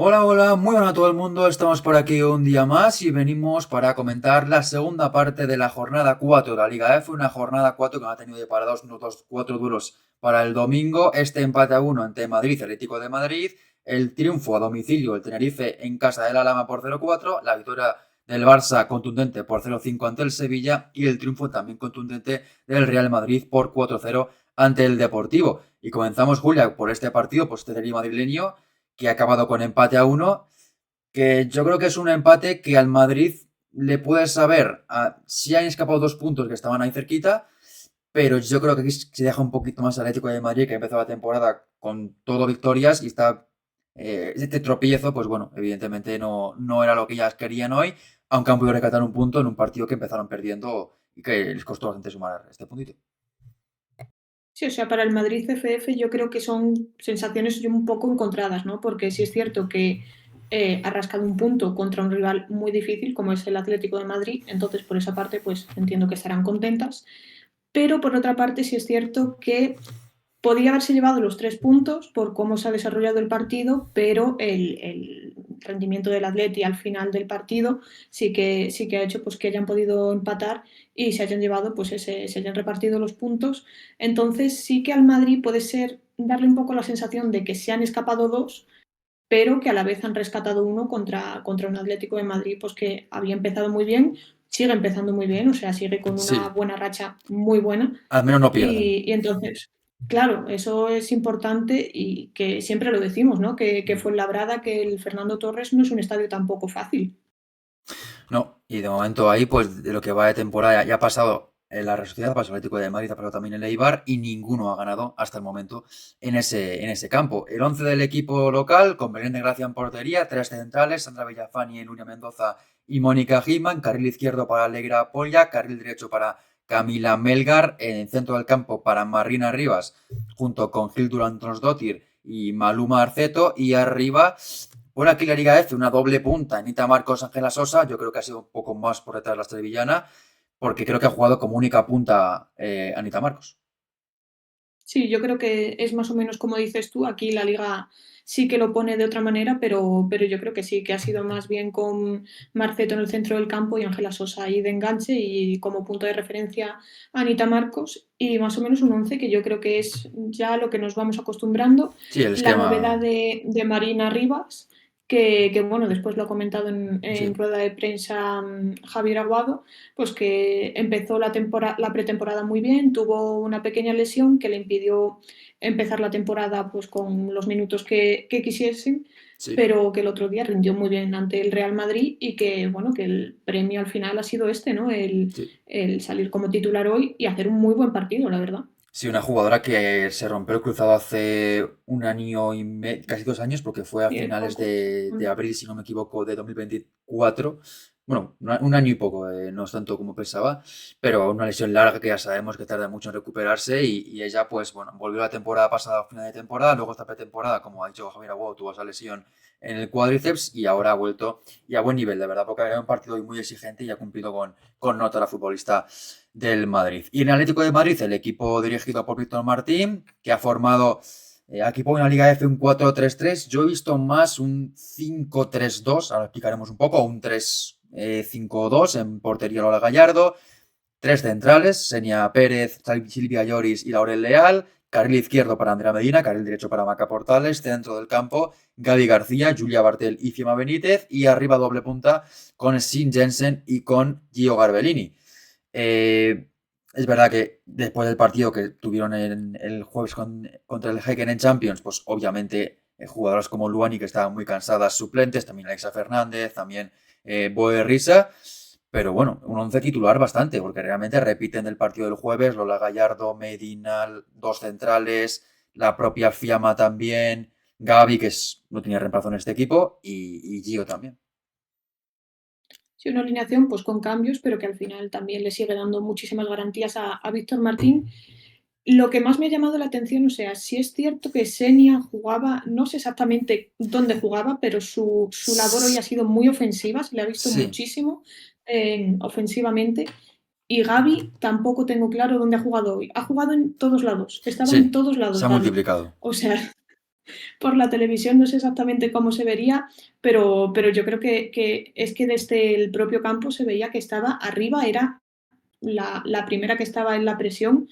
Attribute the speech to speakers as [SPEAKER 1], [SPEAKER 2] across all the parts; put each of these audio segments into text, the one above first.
[SPEAKER 1] Hola, hola, muy buenas a todo el mundo. Estamos por aquí un día más y venimos para comentar la segunda parte de la jornada 4 de la Liga F. Una jornada 4 que ha tenido preparados unos 4 duelos para el domingo. Este empate a 1 ante Madrid, Atlético de Madrid. El triunfo a domicilio, el Tenerife en casa del Alhama por 0-4. La victoria del Barça contundente por 0-5 ante el Sevilla. Y el triunfo también contundente del Real Madrid por 4-0 ante el Deportivo. Y comenzamos, Julia, por este partido, pues este derbi madrileño que ha acabado con empate a 1, que yo creo que es un empate que al Madrid le puede saber, si han escapado 2 puntos que estaban ahí cerquita, pero yo creo que aquí se deja un poquito más al Atlético de Madrid, que empezó la temporada con todo victorias y está este tropiezo, pues bueno, evidentemente no era lo que ellas querían hoy, aunque han podido rescatar un punto en un partido que empezaron perdiendo y que les costó bastante sumar este puntito.
[SPEAKER 2] Sí, o sea, para el Madrid CFF yo creo que son sensaciones un poco encontradas, ¿no? Porque sí es cierto que ha rascado un punto contra un rival muy difícil como es el Atlético de Madrid, entonces por esa parte pues entiendo que estarán contentas, pero por otra parte sí es cierto que podía haberse llevado los 3 puntos por cómo se ha desarrollado el partido, pero el rendimiento del Atleti al final del partido sí que ha hecho pues, que hayan podido empatar y se hayan llevado, pues se hayan repartido los puntos. Entonces sí que al Madrid puede ser darle un poco la sensación de que se han escapado dos, pero que a la vez han rescatado uno contra un Atlético de Madrid pues que había empezado muy bien, sigue empezando muy bien, o sea, sigue con una
[SPEAKER 1] Sí,
[SPEAKER 2] buena racha muy buena
[SPEAKER 1] al menos no pierden.
[SPEAKER 2] y entonces, claro, eso es importante y que siempre lo decimos, ¿no? Que Fuenlabrada, que el Fernando Torres no es un estadio tampoco fácil.
[SPEAKER 1] No, y de momento ahí, pues de lo que va de temporada, ya ha pasado en la Real Sociedad, ha pasado el Atlético de Madrid, ha pasado también el Eibar, y ninguno ha ganado hasta el momento en ese campo. El 11 del equipo local, con Belén de Gracia en portería, tres centrales, Sandra Villafani, Nuria Mendoza y Mónica Giman, carril izquierdo para Alegra Polla, carril derecho para Camila Melgar, en el centro del campo para Marina Rivas, junto con Gil Durán Tronsdottir y Maluma Arceto, y arriba bueno, aquí la Liga F, una doble punta, Anita Marcos, Ángela Sosa, yo creo que ha sido un poco más por detrás de la estrellana, porque creo que ha jugado como única punta Anita Marcos.
[SPEAKER 2] Sí, yo creo que es más o menos como dices tú, aquí la liga sí que lo pone de otra manera, pero yo creo que sí, que ha sido más bien con Marceto en el centro del campo y Ángela Sosa ahí de enganche y como punto de referencia Anita Marcos y más o menos un 11 que yo creo que es ya lo que nos vamos acostumbrando.
[SPEAKER 1] Sí, el
[SPEAKER 2] La novedad
[SPEAKER 1] esquema.
[SPEAKER 2] de Marina Rivas, bueno, después lo ha comentado en
[SPEAKER 1] Sí,
[SPEAKER 2] rueda de prensa Javier Aguado, pues que empezó la pretemporada muy bien, tuvo una pequeña lesión que le impidió empezar la temporada pues con los minutos que quisiesen,
[SPEAKER 1] sí.
[SPEAKER 2] pero que el otro día rindió muy bien ante el Real Madrid y que bueno, que el premio al final ha sido este, ¿no?
[SPEAKER 1] Sí.
[SPEAKER 2] El salir como titular hoy y hacer un muy buen partido, la verdad.
[SPEAKER 1] Sí, una jugadora que se rompió el cruzado hace un año y casi 2 años, porque fue a
[SPEAKER 2] Bien,
[SPEAKER 1] finales
[SPEAKER 2] poco.
[SPEAKER 1] de abril, si no me equivoco, de 2024. Bueno, un año y poco, no es tanto como pensaba, pero una lesión larga que ya sabemos que tarda mucho en recuperarse y ella, pues bueno, volvió la temporada pasada a final de temporada, luego esta pretemporada, como ha dicho Javier Aguado, tuvo esa lesión en el cuádriceps y ahora ha vuelto y a buen nivel, de verdad, porque era un partido muy exigente y ha cumplido con nota la futbolista del Madrid. Y en el Atlético de Madrid, el equipo dirigido por Víctor Martín, que ha formado, aquí pone en la Liga F un 4-3-3. Yo he visto más un 5-3-2, ahora explicaremos un poco, un 3-5-2 en portería Lola Gallardo, tres centrales, Senia Pérez, Silvia Lloris y Laurel Leal, carril izquierdo para Andrea Medina, carril derecho para Maca Portales, centro del campo, Gaby García, Julia Bartel y Fiamma Benítez, y arriba doble punta con Sin Jensen y con Gio Garbellini. Eh, es verdad que después del partido que tuvieron el jueves contra el Häcken en Champions, pues obviamente jugadoras como Luani que estaban muy cansadas, suplentes, también Alexa Fernández, también Boe Risa, pero bueno, un once titular bastante, porque realmente repiten del partido del jueves, Lola Gallardo, Medina, dos centrales, la propia Fiamma también, Gaby, que no tenía reemplazo en este equipo, y Gio también.
[SPEAKER 2] Sí, una alineación pues con cambios, pero que al final también le sigue dando muchísimas garantías a Víctor Martín. Lo que más me ha llamado la atención, o sea, sí es cierto que Senia jugaba, no sé exactamente dónde jugaba, pero su labor hoy ha sido muy ofensiva, se le ha visto
[SPEAKER 1] Sí,
[SPEAKER 2] muchísimo ofensivamente. Y Gaby tampoco tengo claro dónde ha jugado hoy. Ha jugado en todos lados, estaba en
[SPEAKER 1] sí,
[SPEAKER 2] todos
[SPEAKER 1] se
[SPEAKER 2] lados
[SPEAKER 1] ha
[SPEAKER 2] Gaby.
[SPEAKER 1] multiplicado.
[SPEAKER 2] O sea, por la televisión, no sé exactamente cómo se vería, pero yo creo que es que desde el propio campo se veía que estaba arriba, era la primera que estaba en la presión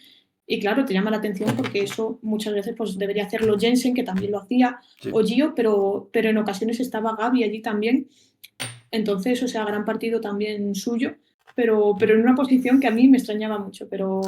[SPEAKER 2] y claro, te llama la atención porque eso muchas veces pues debería hacerlo Jensen, que también lo hacía,
[SPEAKER 1] Sí.
[SPEAKER 2] o Gio, pero en ocasiones estaba Gaby allí también. Entonces, o sea, gran partido también suyo, pero en una posición que a mí me extrañaba mucho, pero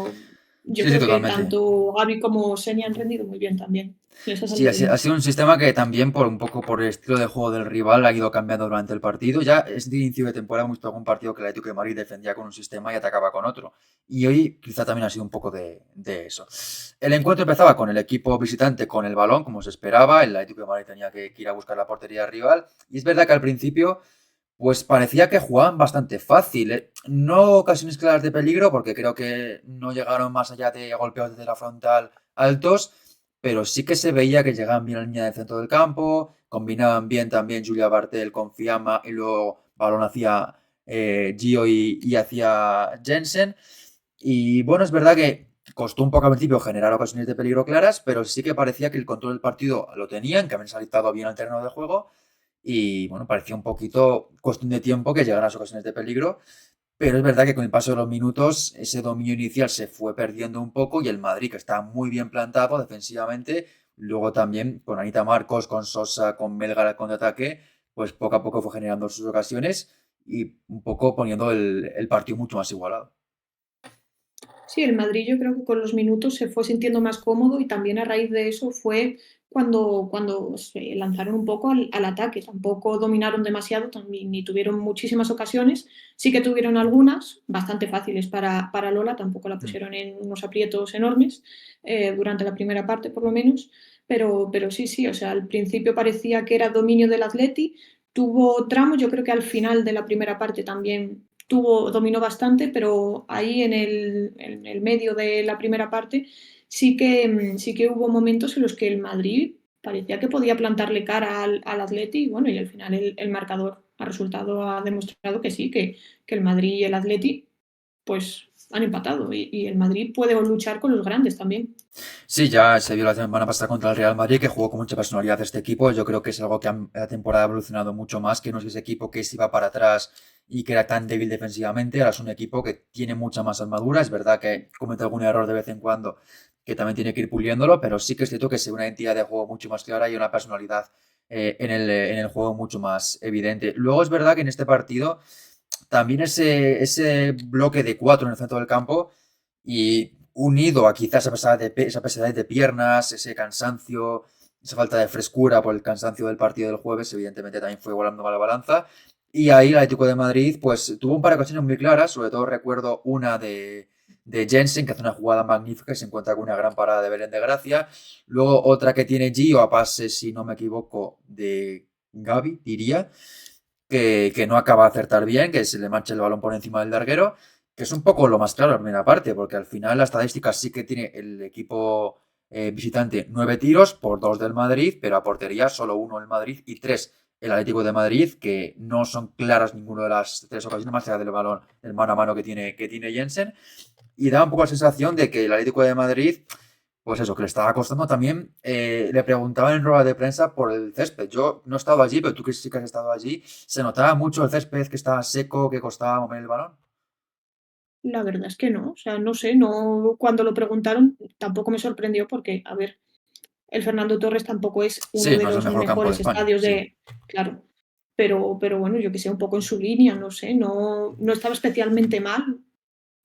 [SPEAKER 2] yo
[SPEAKER 1] Sí, sí,
[SPEAKER 2] creo que
[SPEAKER 1] totalmente.
[SPEAKER 2] tanto Gaby como Seni han rendido muy bien también. Les ha
[SPEAKER 1] Sí,
[SPEAKER 2] salido
[SPEAKER 1] ha
[SPEAKER 2] bien.
[SPEAKER 1] sido un sistema que también por un poco por el estilo de juego del rival ha ido cambiando durante el partido. Ya es de inicio de temporada hemos visto algún partido que el Atlético de Madrid defendía con un sistema y atacaba con otro. Y hoy quizá también ha sido un poco de eso. El encuentro empezaba con el equipo visitante con el balón, como se esperaba. El Atlético de Madrid tenía que ir a buscar la portería rival. Y es verdad que al principio pues parecía que jugaban bastante fácil. No ocasiones claras de peligro, porque creo que no llegaron más allá de golpeos desde la frontal altos, pero sí que se veía que llegaban bien a la línea del centro del campo, combinaban bien también Julia Bartel con Fiamma y luego balón hacia Gio y hacia Jensen. Y bueno, es verdad que costó un poco al principio generar ocasiones de peligro claras, pero sí que parecía que el control del partido lo tenían, que habían saltado bien al terreno de juego y bueno, parecía un poquito cuestión de tiempo que llegaran las ocasiones de peligro, pero es verdad que con el paso de los minutos ese dominio inicial se fue perdiendo un poco y el Madrid, que está muy bien plantado defensivamente, luego también con Anita Marcos, con Sosa, con Melgar al contraataque, pues poco a poco fue generando sus ocasiones y un poco poniendo el partido mucho más igualado.
[SPEAKER 2] Sí, el Madrid yo creo que con los minutos se fue sintiendo más cómodo y también a raíz de eso fue cuando se lanzaron un poco al ataque. Tampoco dominaron demasiado ni tuvieron muchísimas ocasiones. Sí que tuvieron algunas, bastante fáciles para Lola, tampoco la
[SPEAKER 1] Mm.
[SPEAKER 2] pusieron en unos aprietos enormes, durante la primera parte por lo menos. Pero sí, sí, o sea, al principio parecía que era dominio del Atleti. Tuvo tramos, yo creo que al final de la primera parte también dominó bastante, pero ahí en el medio de la primera parte sí que hubo momentos en los que el Madrid parecía que podía plantarle cara al Atleti y bueno, y al final el marcador ha resultado, ha demostrado que sí, que el Madrid y el Atleti pues han empatado y el Madrid puede luchar con los grandes también.
[SPEAKER 1] Sí, ya se vio la semana pasada contra el Real Madrid, que jugó con mucha personalidad este equipo. Yo creo que es algo que la temporada ha evolucionado mucho más, que no es ese equipo que se iba para atrás y que era tan débil defensivamente. Ahora es un equipo que tiene mucha más armadura. Es verdad que comete algún error de vez en cuando, que también tiene que ir puliéndolo, pero sí que es cierto que se ve una identidad de juego mucho más clara y una personalidad en el juego mucho más evidente. Luego es verdad que en este partido también ese bloque de cuatro en el centro del campo y unido a quizás esa pesadez de piernas, ese cansancio, esa falta de frescura por el cansancio del partido del jueves, evidentemente también fue volando a la balanza. Y ahí el Atlético de Madrid, pues tuvo un par de ocasiones muy claras, sobre todo recuerdo una de Jensen, que hace una jugada magnífica y se encuentra con una gran parada de Belén de Gracia. Luego otra que tiene Gio a pase, si no me equivoco, de Gaby, diría que no acaba de acertar bien, que se le mancha el balón por encima del larguero, que es un poco lo más claro en la primera parte, porque al final la estadística sí que tiene el equipo visitante 9 tiros por 2 del Madrid, pero a portería solo uno el Madrid y 3 el Atlético de Madrid, que no son claras ninguna de las 3 ocasiones más allá del balón, el mano a mano que tiene Jensen, y da un poco la sensación de que el Atlético de Madrid pues eso, que le estaba costando también. Le preguntaban en rueda de prensa por el césped. Yo no he estado allí, pero tú que sí que has estado allí, ¿se notaba mucho el césped que estaba seco, que costaba mover el balón?
[SPEAKER 2] La verdad es que no, o sea, no sé, no, cuando lo preguntaron tampoco me sorprendió porque, a ver, el Fernando Torres tampoco es uno
[SPEAKER 1] Sí,
[SPEAKER 2] de
[SPEAKER 1] no es el
[SPEAKER 2] los
[SPEAKER 1] mejor campo de
[SPEAKER 2] mejores
[SPEAKER 1] España,
[SPEAKER 2] estadios
[SPEAKER 1] sí.
[SPEAKER 2] de, claro, pero bueno, yo que sé, un poco en su línea, no sé, no estaba especialmente mal,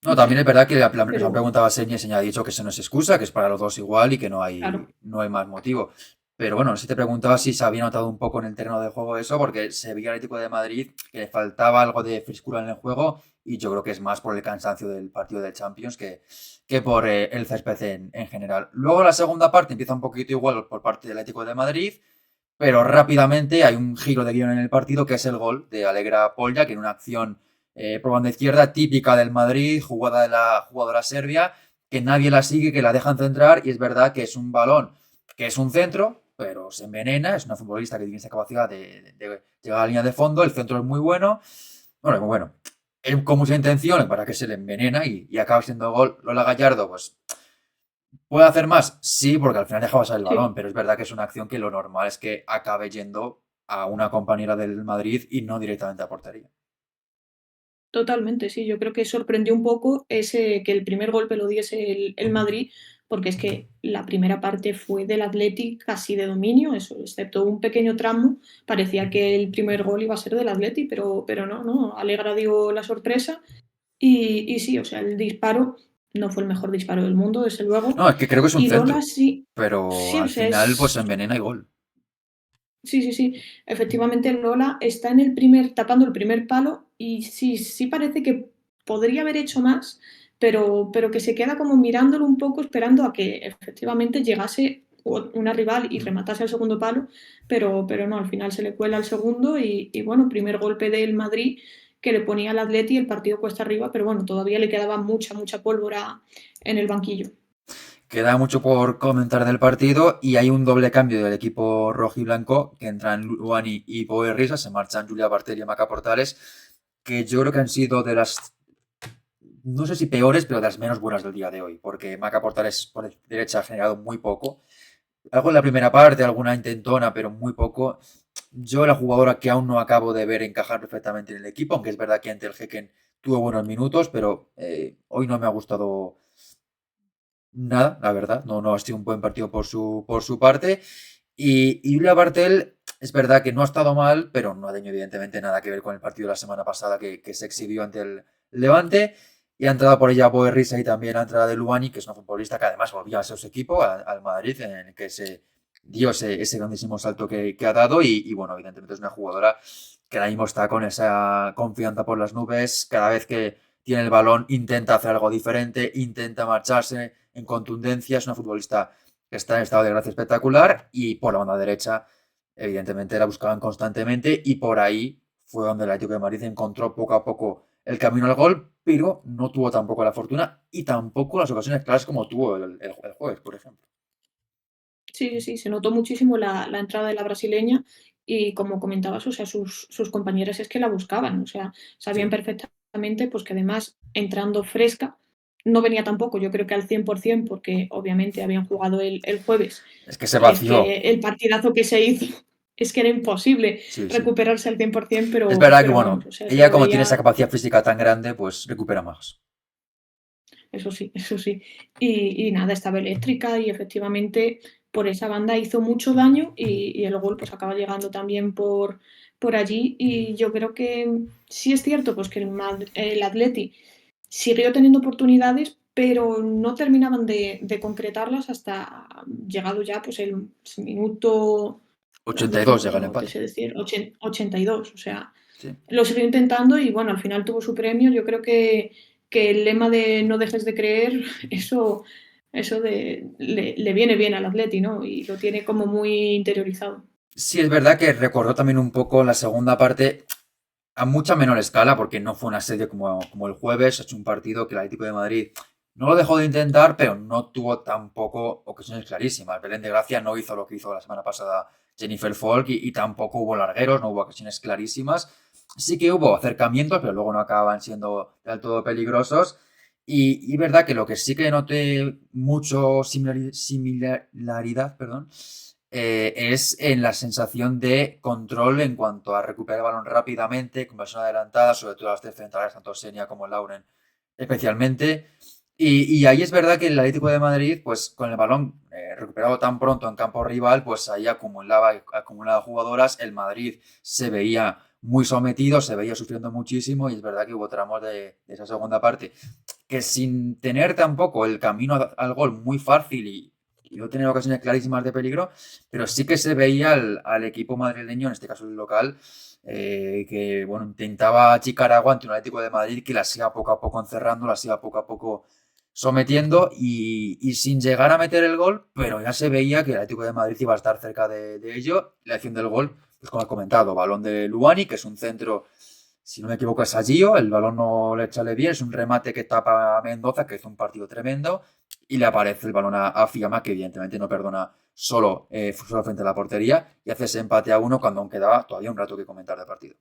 [SPEAKER 1] No,
[SPEAKER 2] no
[SPEAKER 1] también
[SPEAKER 2] sé,
[SPEAKER 1] es verdad que nos han
[SPEAKER 2] pero
[SPEAKER 1] preguntado a Seña y Seña ha dicho que eso no es excusa, que es para los dos igual y que
[SPEAKER 2] claro,
[SPEAKER 1] no hay más motivo. Pero bueno, si te preguntaba si se había notado un poco en el terreno de juego eso, porque se veía al Atlético de Madrid que le faltaba algo de frescura en el juego y yo creo que es más por el cansancio del partido de Champions que por el césped en general. Luego la segunda parte empieza un poquito igual por parte del Atlético de Madrid, pero rápidamente hay un giro de guión en el partido que es el gol de Alegra Polya, que en una acción por banda izquierda típica del Madrid, jugada de la jugadora serbia, que nadie la sigue, que la dejan centrar y es verdad que es un balón, que es un centro, pero se envenena, es una futbolista que tiene esa capacidad de llegar a la línea de fondo, el centro es muy bueno, bueno, muy bueno, con mucha intención para que se le envenena y acaba siendo gol. Lola Gallardo, pues ¿Puede hacer más? Sí, porque al final deja pasar el balón,
[SPEAKER 2] Sí,
[SPEAKER 1] pero es verdad que es una acción que lo normal es que acabe yendo a una compañera del Madrid y no directamente a portería.
[SPEAKER 2] totalmente, sí. Yo creo que sorprendió un poco ese que el primer golpe lo diese el Madrid, porque es que la primera parte fue del Atleti casi de dominio, eso, excepto un pequeño tramo, parecía que el primer gol iba a ser del Atleti, pero no, no, Alegra dio la sorpresa y sí, o sea, el disparo no fue el mejor disparo del mundo, desde luego,
[SPEAKER 1] No, es que creo que es un
[SPEAKER 2] y Lola
[SPEAKER 1] centro,
[SPEAKER 2] sí,
[SPEAKER 1] pero
[SPEAKER 2] sí, o
[SPEAKER 1] al
[SPEAKER 2] sea,
[SPEAKER 1] final pues
[SPEAKER 2] es
[SPEAKER 1] envenena y gol.
[SPEAKER 2] sí, sí, sí. Efectivamente, Lola está en el primer, tapando el primer palo y sí, sí parece que podría haber hecho más, pero que se queda como mirándolo un poco, esperando a que efectivamente llegase una rival y
[SPEAKER 1] Mm.
[SPEAKER 2] rematase el segundo palo, pero no, al final se le cuela el segundo y bueno, primer golpe del Madrid que le ponía al Atleti y el partido cuesta arriba, pero bueno, todavía le quedaba mucha, mucha pólvora en el banquillo.
[SPEAKER 1] Queda mucho por comentar del partido y hay un doble cambio del equipo rojiblanco que entran Luani y Boe Risa, se marchan Julia Bartel y Maca Portales, que yo creo que han sido de las, no sé si peores, pero de las menos buenas del día de hoy, porque Maca Portales por derecha ha generado muy poco. Algo en la primera parte, alguna intentona, pero muy poco. Yo, la jugadora que aún no acabo de ver encajar perfectamente en el equipo, aunque es verdad que ante el Jecken tuvo buenos minutos, pero hoy no me ha gustado nada, la verdad. No, no ha sido un buen partido por su parte. Y Julia Bartel, es verdad que no ha estado mal, pero no ha tenido evidentemente nada que ver con el partido de la semana pasada que se exhibió ante el Levante. Y ha entrado por ella Boerrisa y también la entrada de Luani, que es una futbolista que además volvió a ser su equipo, al Madrid, en el que se dio ese grandísimo salto que ha dado. Y bueno, evidentemente es una jugadora que ahora mismo está con esa confianza por las nubes. Cada vez que tiene el balón intenta hacer algo diferente, intenta marcharse en contundencia. Es una futbolista que está en estado de gracia espectacular y por la banda derecha, evidentemente, la buscaban constantemente y por ahí fue donde el Atlético de Madrid encontró poco a poco el camino al gol, pero no tuvo tampoco la fortuna y tampoco las ocasiones claras como tuvo el jueves, por ejemplo.
[SPEAKER 2] Sí, sí, sí, se notó muchísimo la entrada de la brasileña y como comentabas, o sea, sus compañeras es que la buscaban, o sea, sabían
[SPEAKER 1] Sí.
[SPEAKER 2] perfectamente pues que además entrando fresca, no venía tampoco, yo creo que al 100% porque obviamente habían jugado el jueves
[SPEAKER 1] Es que se
[SPEAKER 2] y es
[SPEAKER 1] vació.
[SPEAKER 2] que el partidazo que se hizo es que era imposible
[SPEAKER 1] Sí, sí.
[SPEAKER 2] recuperarse al 100%,
[SPEAKER 1] Es verdad que,
[SPEAKER 2] pero vamos,
[SPEAKER 1] bueno,
[SPEAKER 2] o sea, se
[SPEAKER 1] ella
[SPEAKER 2] lo
[SPEAKER 1] como tiene esa
[SPEAKER 2] veía.
[SPEAKER 1] capacidad física tan grande, pues recupera más.
[SPEAKER 2] Eso sí, eso sí. Y nada, estaba eléctrica y efectivamente por esa banda hizo mucho daño y el gol pues acaba llegando también por allí y yo creo que sí es cierto pues que el Atleti siguió teniendo oportunidades pero no terminaban de concretarlas hasta llegado ya pues el minuto, las
[SPEAKER 1] 82
[SPEAKER 2] décimas,
[SPEAKER 1] llega el
[SPEAKER 2] no te
[SPEAKER 1] empate.
[SPEAKER 2] sé decir, 82, o sea,
[SPEAKER 1] Sí.
[SPEAKER 2] lo siguió intentando y bueno, al final tuvo su premio. Yo creo que el lema de no dejes de creer, le viene bien al Atleti, ¿no? Y lo tiene como muy interiorizado.
[SPEAKER 1] Sí, es verdad que recordó también un poco la segunda parte a mucha menor escala, porque no fue un asedio como el jueves. Ha hecho un partido que el Atlético de Madrid no lo dejó de intentar, pero no tuvo tampoco ocasiones clarísimas. Belén de Gracia no hizo lo que hizo la semana pasada Jennifer Folk y tampoco hubo largueros, no hubo ocasiones clarísimas. Sí que hubo acercamientos, pero luego no acaban siendo del todo peligrosos. Y verdad que lo que sí que noté mucho similaridad, perdón, es en la sensación de control en cuanto a recuperar el balón rápidamente, conversión adelantada, sobre todo las tres centrales, tanto Senia como Lauren especialmente. Y ahí es verdad que el Atlético de Madrid, pues con el balón recuperado tan pronto en campo rival, pues ahí acumulaba jugadoras. El Madrid se veía muy sometido, se veía sufriendo muchísimo y es verdad que hubo tramos de esa segunda parte que sin tener tampoco el camino al gol muy fácil y no tener ocasiones clarísimas de peligro, pero sí que se veía al equipo madrileño, en este caso el local, que bueno, intentaba achicar agua ante un Atlético de Madrid que las iba poco a poco encerrando, las iba poco a poco sometiendo y sin llegar a meter el gol, pero ya se veía que el Atlético de Madrid iba a estar cerca de ello. La acción del gol, pues como he comentado, balón de Luani, que es un centro, si no me equivoco, es a Gio, el balón no le echale bien, es un remate que tapa a Mendoza, que hizo un partido tremendo, y le aparece el balón a Fiamma, que evidentemente no perdona solo frente a la portería, y hace ese empate a uno cuando aún quedaba todavía un rato que comentar del partido.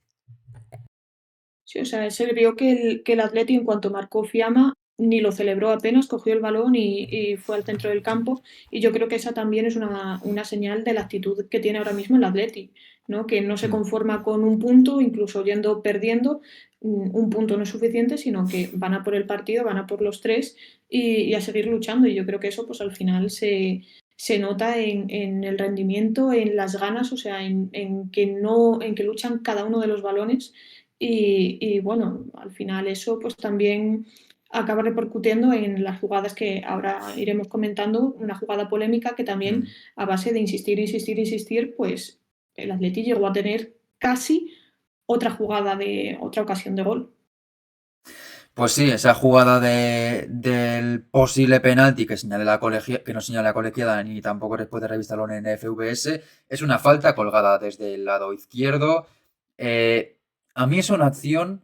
[SPEAKER 2] Sí, o sea, se le vio que el Atleti en cuanto marcó Fiamma ni lo celebró apenas, cogió el balón y fue al centro del campo. Y yo creo que esa también es una señal de la actitud que tiene ahora mismo el Atleti, ¿no? Que no se
[SPEAKER 1] Mm.
[SPEAKER 2] conforma con un punto, incluso yendo perdiendo, un punto no es suficiente, sino que van a por el partido, van a por los tres y a seguir luchando. Y yo creo que eso pues al final se nota en el rendimiento, en las ganas, o sea, en que no, en que luchan cada uno de los balones y bueno, al final eso pues también acaba repercutiendo en las jugadas que ahora iremos comentando, una jugada polémica que también
[SPEAKER 1] Mm.
[SPEAKER 2] a base de insistir, insistir, insistir, pues el Atleti llegó a tener casi otra jugada de otra ocasión de gol.
[SPEAKER 1] Pues sí, esa jugada del posible penalti que señale que no señala la colegiada ni tampoco después de revisarlo en FVS, es una falta colgada desde el lado izquierdo. Eh, a mí es una acción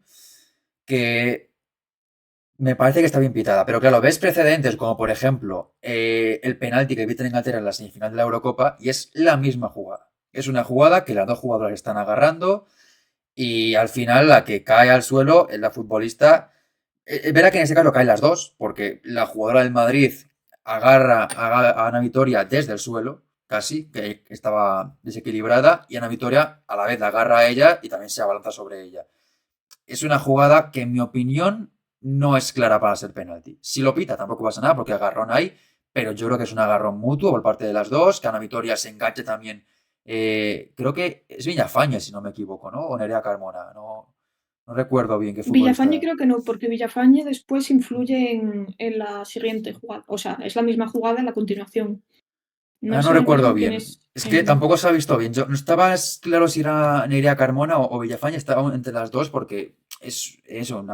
[SPEAKER 1] que me parece que está bien pitada, pero claro, ves precedentes como por ejemplo el penalti que evita Inglaterra en la semifinal de la Eurocopa y es la misma jugada. Es una jugada que las dos jugadoras están agarrando y al final la que cae al suelo es la futbolista. Verá que en ese caso caen las dos, porque la jugadora del Madrid a Ana Vitoria desde el suelo, casi, que estaba desequilibrada, y Ana Vitoria a la vez la agarra a ella y también se abalanza sobre ella. Es una jugada que, en mi opinión, no es clara para ser penalti. Si lo pita, tampoco pasa nada, porque agarrón hay, pero yo creo que es un agarrón mutuo por parte de las dos, que Ana Vitoria se enganche también. Creo que es Villafañe, si no me equivoco, ¿no? O Nerea Carmona, no recuerdo bien qué
[SPEAKER 2] Villafañe
[SPEAKER 1] futbolista.
[SPEAKER 2] creo que no, porque Villafañe después influye en la siguiente jugada. O sea, es la misma jugada en la continuación. No
[SPEAKER 1] Ah, no
[SPEAKER 2] sé ahora
[SPEAKER 1] recuerdo
[SPEAKER 2] mismo quién
[SPEAKER 1] bien.
[SPEAKER 2] es.
[SPEAKER 1] Es que tampoco se ha visto bien. Yo no estaba claro si era Nerea Carmona o Villafañe, estaba entre las dos porque es eso,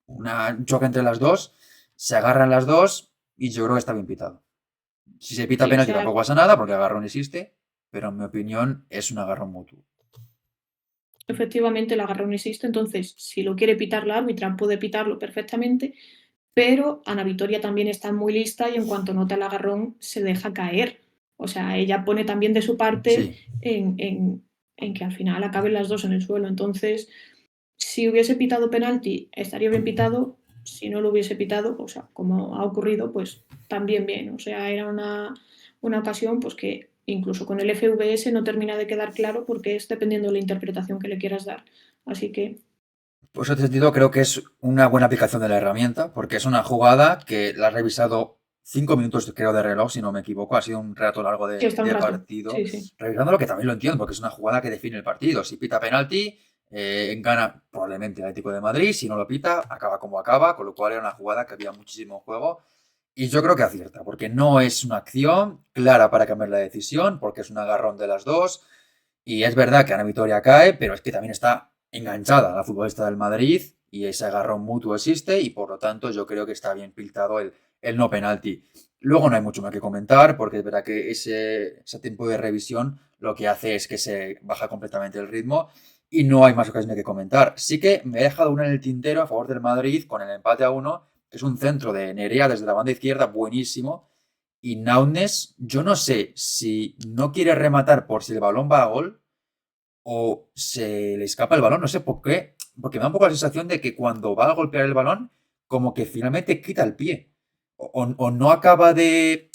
[SPEAKER 1] un choque entre las dos, se agarran las dos y yo creo que está bien pitado. Si se pita
[SPEAKER 2] Sí, o
[SPEAKER 1] penalti
[SPEAKER 2] sea,
[SPEAKER 1] tampoco pasa nada porque agarrón existe, pero en mi opinión es un agarrón mutuo.
[SPEAKER 2] efectivamente el agarrón existe. Entonces, si lo quiere pitar la árbitra, puede pitarlo perfectamente. Pero Ana Vitoria también está muy lista y en cuanto nota el agarrón se deja caer. O sea, ella pone también de su parte
[SPEAKER 1] Sí,
[SPEAKER 2] en que al final acaben las dos en el suelo. Entonces, si hubiese pitado penalti, estaría bien pitado. Si no lo hubiese pitado, o sea, como ha ocurrido, pues también bien. O sea, era una ocasión pues que incluso con el FVS no termina de quedar claro porque es dependiendo de la interpretación que le quieras dar. Así que
[SPEAKER 1] pues en ese sentido creo que es una buena aplicación de la herramienta, porque es una jugada que la has revisado 5 minutos, creo, de reloj, si no me equivoco. Ha sido un rato largo
[SPEAKER 2] sí,
[SPEAKER 1] de,
[SPEAKER 2] está un
[SPEAKER 1] de
[SPEAKER 2] rato.
[SPEAKER 1] partido.
[SPEAKER 2] Sí, sí.
[SPEAKER 1] Revisándolo, que también lo entiendo, porque es una jugada que define el partido. Si pita penalti, gana probablemente el Atlético de Madrid. Si no lo pita, acaba como acaba, con lo cual era una jugada que había muchísimo juego. Y yo creo que acierta, porque no es una acción clara para cambiar la decisión, porque es un agarrón de las dos. Y es verdad que Ana Vitoria cae, pero es que también está enganchada a la futbolista del Madrid y ese agarrón mutuo existe y por lo tanto yo creo que está bien pintado el no penalti. Luego no hay mucho más que comentar porque es verdad que ese tiempo de revisión lo que hace es que se baja completamente el ritmo y no hay más ocasiones que comentar. Sí que me he dejado una en el tintero a favor del Madrid con el empate a uno, que es un centro de Nerea desde la banda izquierda buenísimo y Naunes, yo no sé si no quiere rematar por si el balón va a gol o se le escapa el balón, no sé por qué, porque me da un poco la sensación de que cuando va a golpear el balón, como que finalmente quita el pie. O no acaba de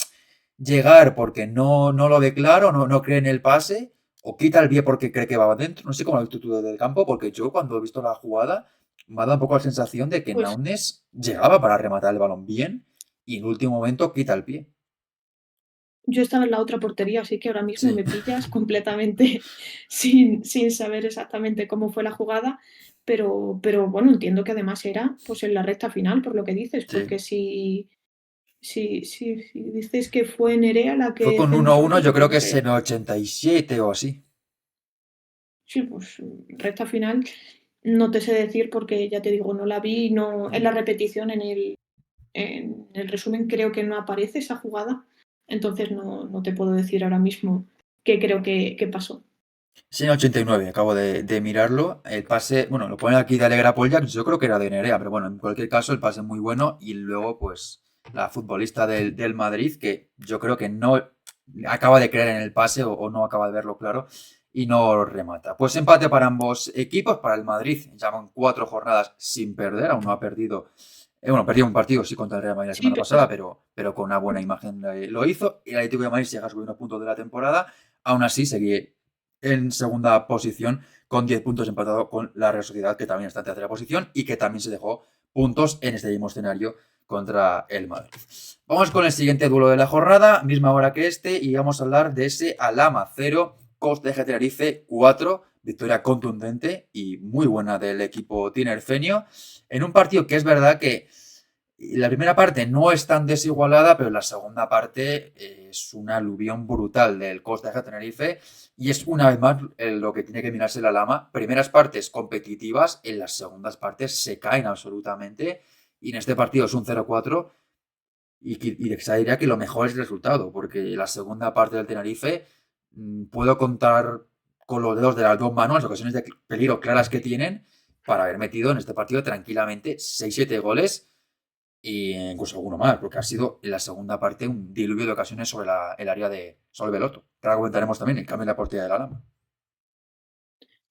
[SPEAKER 1] llegar porque no lo ve claro, no cree en el pase, o quita el pie porque cree que va adentro. No sé cómo lo has visto tú desde el campo, porque yo cuando he visto la jugada me ha dado un poco la sensación de que
[SPEAKER 2] Pues
[SPEAKER 1] Naunes llegaba para rematar el balón bien y en último momento quita el pie.
[SPEAKER 2] yo estaba en la otra portería, así que ahora mismo
[SPEAKER 1] Sí,
[SPEAKER 2] me pillas completamente sin saber exactamente cómo fue la jugada, pero bueno, entiendo que además era pues en la recta final, por lo que dices,
[SPEAKER 1] sí.
[SPEAKER 2] porque si dices que fue Nerea la
[SPEAKER 1] Fue
[SPEAKER 2] que
[SPEAKER 1] con
[SPEAKER 2] hace,
[SPEAKER 1] 1-1,
[SPEAKER 2] pues
[SPEAKER 1] yo
[SPEAKER 2] yo
[SPEAKER 1] creo
[SPEAKER 2] creo
[SPEAKER 1] que
[SPEAKER 2] que
[SPEAKER 1] es en
[SPEAKER 2] fue,
[SPEAKER 1] 87 o así.
[SPEAKER 2] sí, pues recta final, no te sé decir porque ya te digo, no la vi, no, en la repetición, en el resumen creo que no aparece esa jugada, entonces no te puedo decir ahora mismo qué creo que pasó.
[SPEAKER 1] Sí, en 89, acabo de mirarlo. El pase, bueno, lo ponen aquí de Alegra Poljac, yo creo que era de Nerea, pero bueno, en cualquier caso el pase muy bueno y luego pues la futbolista del Madrid que yo creo que no acaba de creer en el pase o no acaba de verlo claro y no remata. Pues empate para ambos equipos, para el Madrid ya van 4 jornadas sin perder, aún no ha perdido Bueno, perdió un partido sí contra el Real Madrid la
[SPEAKER 2] Sí,
[SPEAKER 1] semana
[SPEAKER 2] pero
[SPEAKER 1] pasada, pero con una buena imagen lo hizo. Y el Atlético de Madrid llega a subir unos puntos de la temporada. Aún así, seguía en segunda posición con 10 puntos empatado con la Real Sociedad, que también está en tercera posición y que también se dejó puntos en este mismo escenario contra el Madrid. Vamos con el siguiente duelo de la jornada, misma hora que este, y vamos a hablar de ese Alhama 0, Costa de Tenerife 4, victoria contundente y muy buena del equipo tinerfeño, en un partido que es verdad que la primera parte no es tan desigualada, pero la segunda parte es una aluvión brutal del Costa de Tenerife y es una vez más lo que tiene que mirarse la Lama. Primeras partes competitivas, en las segundas partes se caen absolutamente y en este partido es un 0-4 y diría que lo mejor es el resultado, porque la segunda parte del Tenerife puedo contar con los dedos de las dos manos las ocasiones de peligro claras que tienen para haber metido en este partido tranquilamente 6-7 goles e incluso alguno más, porque ha sido en la segunda parte un diluvio de ocasiones sobre el área de Sol Veloto. Que ahora comentaremos también el cambio en la portería de la Lama.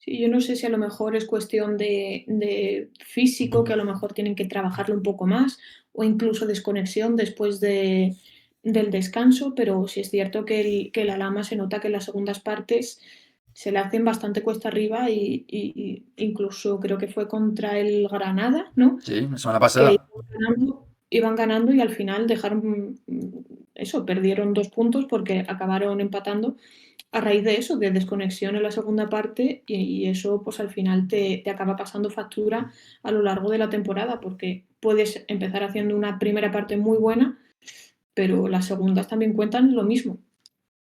[SPEAKER 2] sí, yo no sé si a lo mejor es cuestión de físico, que a lo mejor tienen que trabajarlo un poco más, o incluso desconexión después del descanso, pero sí es cierto que la Lama se nota que en las segundas partes se le hacen bastante cuesta arriba y incluso creo que fue contra el Granada, ¿no?
[SPEAKER 1] Sí, la semana
[SPEAKER 2] Que
[SPEAKER 1] pasada.
[SPEAKER 2] iban ganando y al final dejaron eso, perdieron 2 puntos porque acabaron empatando a raíz de eso, de desconexión en la segunda parte y eso pues al final te acaba pasando factura a lo largo de la temporada porque puedes empezar haciendo una primera parte muy buena, pero las segundas también cuentan lo mismo.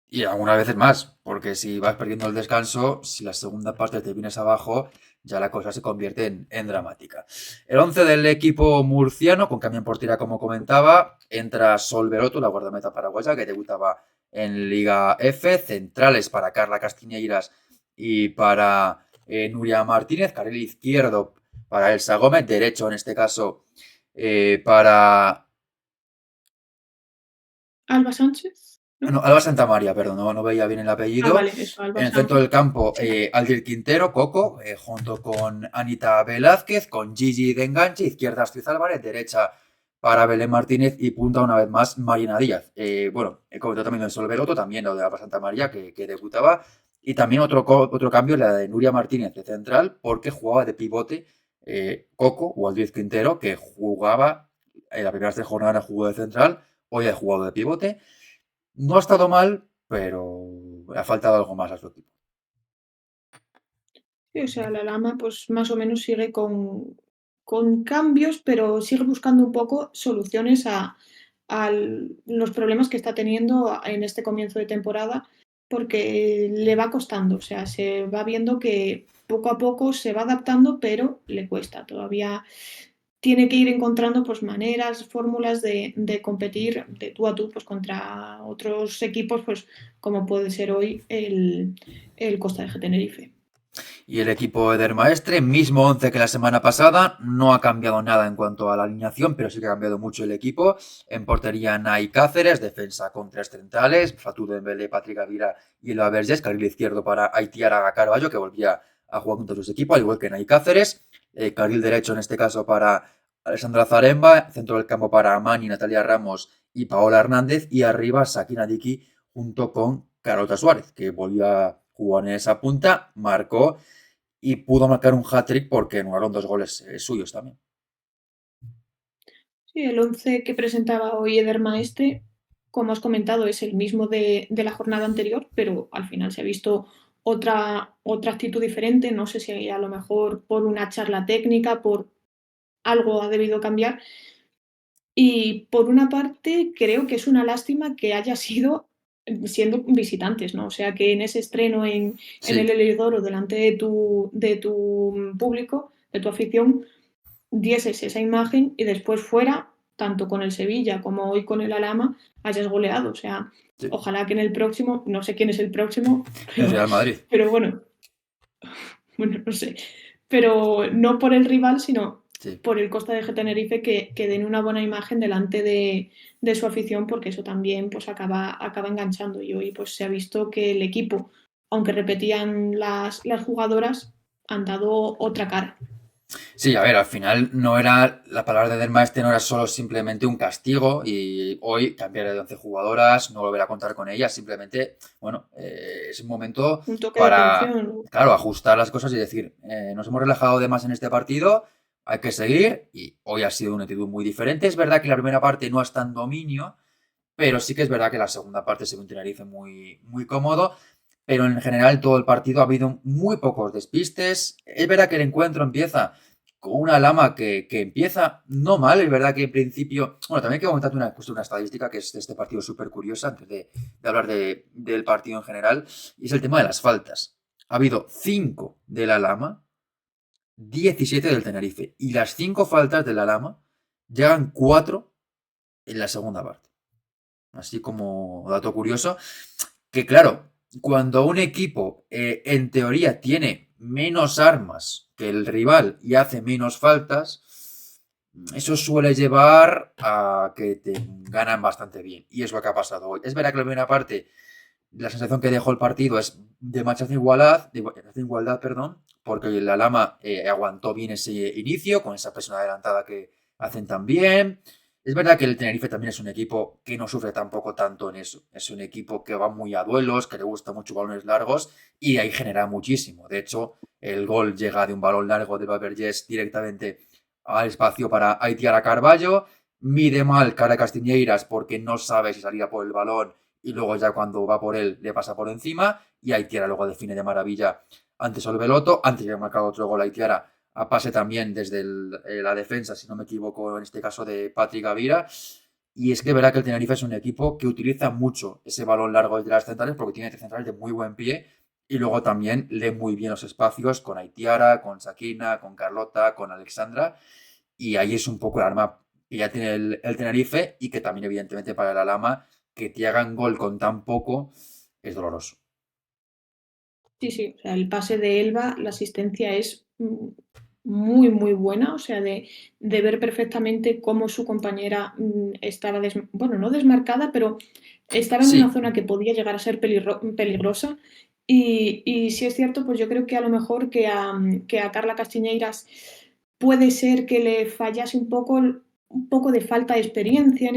[SPEAKER 1] Y algunas veces más, porque si vas perdiendo el descanso, si la segunda parte te vienes abajo, ya la cosa se convierte en dramática. El 11 del equipo murciano, con cambio en portería como comentaba, entra Sol Beroto, la guardameta paraguaya, que debutaba en Liga F, centrales para Carla Castiñeiras y para Nuria Martínez, carril izquierdo para Elsa Gómez, derecho en este caso para
[SPEAKER 2] Alba Sánchez, ¿no?
[SPEAKER 1] no, Alba Santamaría, perdón, no veía bien el
[SPEAKER 2] Ah,
[SPEAKER 1] apellido.
[SPEAKER 2] vale, eso, Alba
[SPEAKER 1] En el centro del
[SPEAKER 2] Sánchez.
[SPEAKER 1] campo,
[SPEAKER 2] Sí.
[SPEAKER 1] Aldir Quintero, Coco, junto con Anita Velázquez, con Gigi de enganche, izquierda Astrid Álvarez, derecha para Belén Martínez y punta una vez más Marina Díaz. Bueno, he comentado también el Sol Veloto, también lo de Alba Santa María, que debutaba. Y también otro cambio, la de Nuria Martínez de central, porque jugaba de pivote Coco o Aldir Quintero, que jugaba en la primera 3 jornadas jugó de central, hoy ha jugado de pivote. No ha estado mal, pero le ha faltado algo más a su equipo.
[SPEAKER 2] Sí, o sea, la Lama pues más o menos sigue con cambios, pero sigue buscando un poco soluciones a los problemas que está teniendo en este comienzo de temporada, porque le va costando, o sea, se va viendo que poco a poco se va adaptando, pero le cuesta. Todavía tiene que ir encontrando pues maneras, fórmulas de competir de tú a tú pues contra otros equipos, pues como puede ser hoy el Costa de Tenerife.
[SPEAKER 1] Y el equipo de Maestre, mismo 11 que la semana pasada, no ha cambiado nada en cuanto a la alineación, pero sí que ha cambiado mucho el equipo. En portería Nay Cáceres, defensa con 3 centrales, Fatou Dembélé, Patrick Avira y Eloa Vergés, carril izquierdo para Aitiara Carballo, que volvía a jugar contra sus equipos, al igual que Nay Cáceres, carril derecho en este caso para Alessandra Zaremba, centro del campo para Amani, Natalia Ramos y Paola Hernández, y arriba Sakina Diki junto con Carota Suárez, que volvió a jugar en esa punta, marcó y pudo marcar un hat-trick porque anularon 2 goles suyos también.
[SPEAKER 2] Sí, el 11 que presentaba hoy Eder Maestre, como has comentado, es el mismo de la jornada anterior, pero al final se ha visto otra actitud diferente. No sé si a lo mejor por una charla técnica, por algo ha debido cambiar. Y por una parte, creo que es una lástima que haya sido siendo visitantes, ¿no? O sea, que en ese estreno en el
[SPEAKER 1] Sí,
[SPEAKER 2] Heliodoro delante de tu público, de tu afición, dieses esa imagen y después fuera, tanto con el Sevilla como hoy con el Alhama, hayas goleado. O sea,
[SPEAKER 1] sí.
[SPEAKER 2] ojalá que en el próximo, no sé quién es el próximo,
[SPEAKER 1] El
[SPEAKER 2] pero,
[SPEAKER 1] Real Madrid.
[SPEAKER 2] pero bueno, no sé. Pero no por el rival, sino
[SPEAKER 1] Sí.
[SPEAKER 2] por el Costa de Tenerife que den una buena imagen delante de su afición, porque eso también pues acaba enganchando. Y hoy pues se ha visto que el equipo, aunque repetían las jugadoras, han dado otra cara.
[SPEAKER 1] Sí, a ver, al final no era, la palabra del maestre no era solo simplemente un castigo y hoy cambiar de 11 jugadoras, no volver a contar con ellas, simplemente, bueno, es un momento
[SPEAKER 2] Un toque de
[SPEAKER 1] para,
[SPEAKER 2] atención, ¿no?
[SPEAKER 1] claro, ajustar las cosas y decir, nos hemos relajado de más en este partido, hay que seguir y hoy ha sido una actitud muy diferente. Es verdad que la primera parte no está en dominio, pero sí que es verdad que la segunda parte se ve un Tenerife muy, muy cómodo. Pero en general todo el partido ha habido muy pocos despistes. Es verdad que el encuentro empieza con una Lama que empieza no mal. Es verdad que en principio. Bueno, también hay que comentarte una estadística que es de este partido súper curiosa antes de hablar del partido en general. Y es el tema de las faltas. Ha habido 5 de la Lama, 17 del Tenerife. Y las 5 faltas de la Lama llegan 4 en la segunda parte. Así como dato curioso, que claro, cuando un equipo en teoría tiene menos armas que el rival y hace menos faltas, eso suele llevar a que te ganan bastante bien. Y es lo que ha pasado hoy. Es verdad que la primera parte, la sensación que dejó el partido es de marcha de igualdad, perdón, porque la Lama aguantó bien ese inicio, con esa presión adelantada que hacen tan bien. Es verdad que el Tenerife también es un equipo que no sufre tampoco tanto en eso. Es un equipo que va muy a duelos, que le gusta mucho balones largos y ahí genera muchísimo. De hecho, el gol llega de un balón largo de Baberges directamente al espacio para Haitiar a Carballo. Mide mal cara a Castiñeiras porque no sabe si salía por el balón y luego ya cuando va por él le pasa por encima y Haitiara luego define de maravilla ante Solveloto. Antes había marcado otro gol Haitiara a pase también desde la defensa, si no me equivoco, en este caso de Patrick Gavira. Y es que verá que el Tenerife es un equipo que utiliza mucho ese balón largo desde las centrales porque tiene tres centrales de muy buen pie y luego también lee muy bien los espacios con Haitiara, con Sakina, con Carlota, con Alexandra. Y ahí es un poco el arma que ya tiene el Tenerife y que también evidentemente para la Lama que te hagan gol con tan poco es doloroso.
[SPEAKER 2] Sí, sí, o sea, el pase de Elba, la asistencia es muy, muy buena, o sea, de ver perfectamente cómo su compañera estaba, bueno, no desmarcada, pero estaba en una
[SPEAKER 1] Sí,
[SPEAKER 2] zona que podía llegar a ser peligrosa. Y si es cierto, pues yo creo que a lo mejor que a Carla Castiñeiras puede ser que le fallase un poco de falta de experiencia en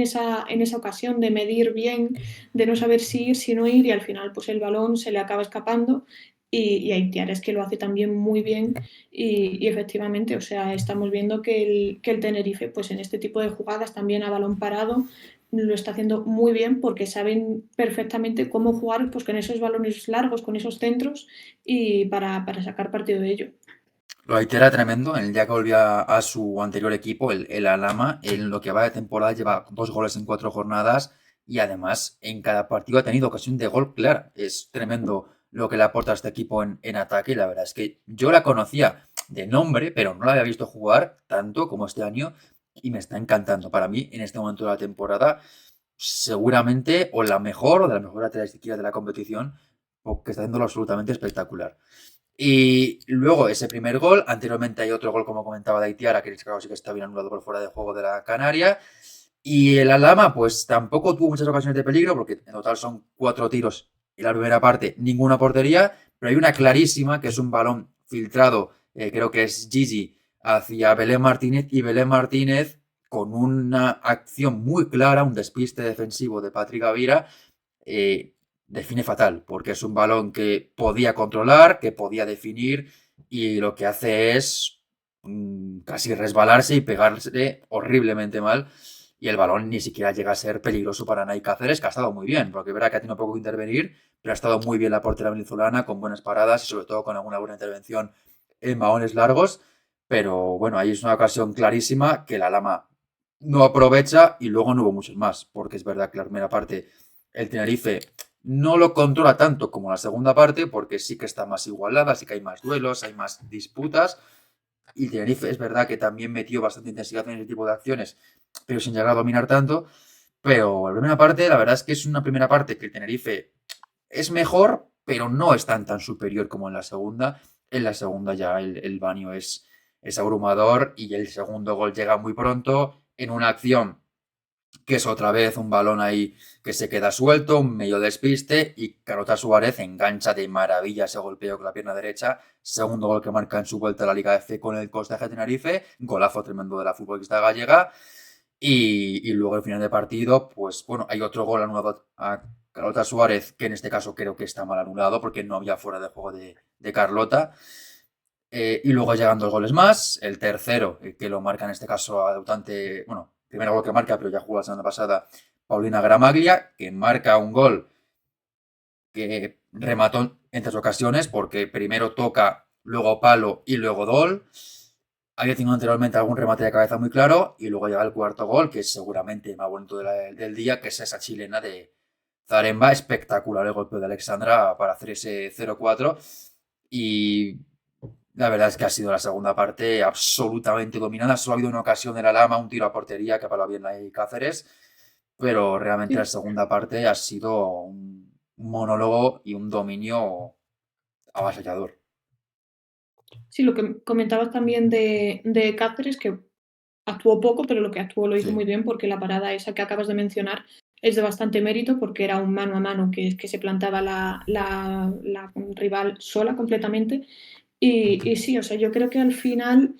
[SPEAKER 2] esa ocasión, de medir bien, de no saber si ir, si no ir, y al final pues el balón se le acaba escapando y Haitiar es que lo hace también muy bien y efectivamente, o sea, estamos viendo que el Tenerife, pues en este tipo de jugadas también a balón parado, lo está haciendo muy bien porque saben perfectamente cómo jugar pues con esos balones largos, con esos centros y para sacar partido de ello.
[SPEAKER 1] lo Haitiara tremendo. El día que volvía a su anterior equipo, el Alama, en lo que va de temporada lleva 2 goles en 4 jornadas y además en cada partido ha tenido ocasión de gol clara. Es tremendo lo que le aporta a este equipo en ataque y la verdad es que yo la conocía de nombre, pero no la había visto jugar tanto como este año y me está encantando. Para mí, en este momento de la temporada, seguramente o la mejor o de la mejor lateral de la competición, porque está haciéndolo absolutamente espectacular. Y luego ese primer gol, anteriormente hay otro gol, como comentaba, de Haitiara, que claro, sí que está bien anulado por fuera de juego de la Canaria. Y el Alama, pues tampoco tuvo muchas ocasiones de peligro, porque en total son 4 tiros y la primera parte ninguna portería, pero hay una clarísima, que es un balón filtrado, creo que es Gigi, hacia Belén Martínez, y Belén Martínez, con una acción muy clara, un despiste defensivo de Patrick Gavira, eh, define fatal, porque es un balón que podía controlar, que podía definir, y lo que hace es casi resbalarse y pegarse horriblemente mal. Y el balón ni siquiera llega a ser peligroso para Nay Cáceres, que ha estado muy bien, porque verá que ha tenido poco que intervenir, pero ha estado muy bien la portera venezolana, con buenas paradas y sobre todo con alguna buena intervención en balones largos. Pero bueno, ahí es una ocasión clarísima que la Lama no aprovecha y luego no hubo muchos más, porque es verdad que la primera parte el Tenerife no lo controla tanto como la segunda parte, porque sí que está más igualada, sí que hay más duelos, hay más disputas. Y el Tenerife es verdad que también metió bastante intensidad en ese tipo de acciones, pero sin llegar a dominar tanto. Pero la primera parte, la verdad es que es una primera parte que el Tenerife es mejor, pero no es tan superior como en la segunda. En la segunda ya el baño es abrumador y el segundo gol llega muy pronto en una acción que es otra vez un balón ahí que se queda suelto, un medio despiste y Carlota Suárez engancha de maravilla ese golpeo con la pierna derecha. Segundo gol que marca en su vuelta a la Liga F con el Costa de Tenerife, golazo tremendo de la futbolista gallega. Y luego al final del partido, pues bueno, hay otro gol anulado a Carlota Suárez, que en este caso creo que está mal anulado porque no había fuera de juego de Carlota. Y luego llegan dos goles más. El tercero, que lo marca en este caso a debutante, bueno, primer gol que marca, pero ya jugó la semana pasada, Paulina Gramaglia, que marca un gol que remató en tres ocasiones, porque primero toca, luego palo y luego gol. Había tenido anteriormente algún remate de cabeza muy claro, y luego llega el cuarto gol, que es seguramente el más bonito del día, que es esa chilena de Zaremba. Espectacular el golpe de Alexandra para hacer ese 0-4. Y la verdad es que ha sido la segunda parte absolutamente dominada. Solo ha habido una ocasión de la Lama, un tiro a portería que ha parado bien ahí Cáceres, pero realmente la
[SPEAKER 2] Sí.
[SPEAKER 1] segunda parte ha sido un monólogo y un dominio avasallador.
[SPEAKER 2] Sí, lo que comentabas también de Cáceres, que actuó poco, pero lo que actuó lo hizo
[SPEAKER 1] Sí.
[SPEAKER 2] muy bien, porque la parada esa que acabas de mencionar es de bastante mérito, porque era un mano a mano que se plantaba la rival sola completamente. Y sí, o sea, yo creo que al final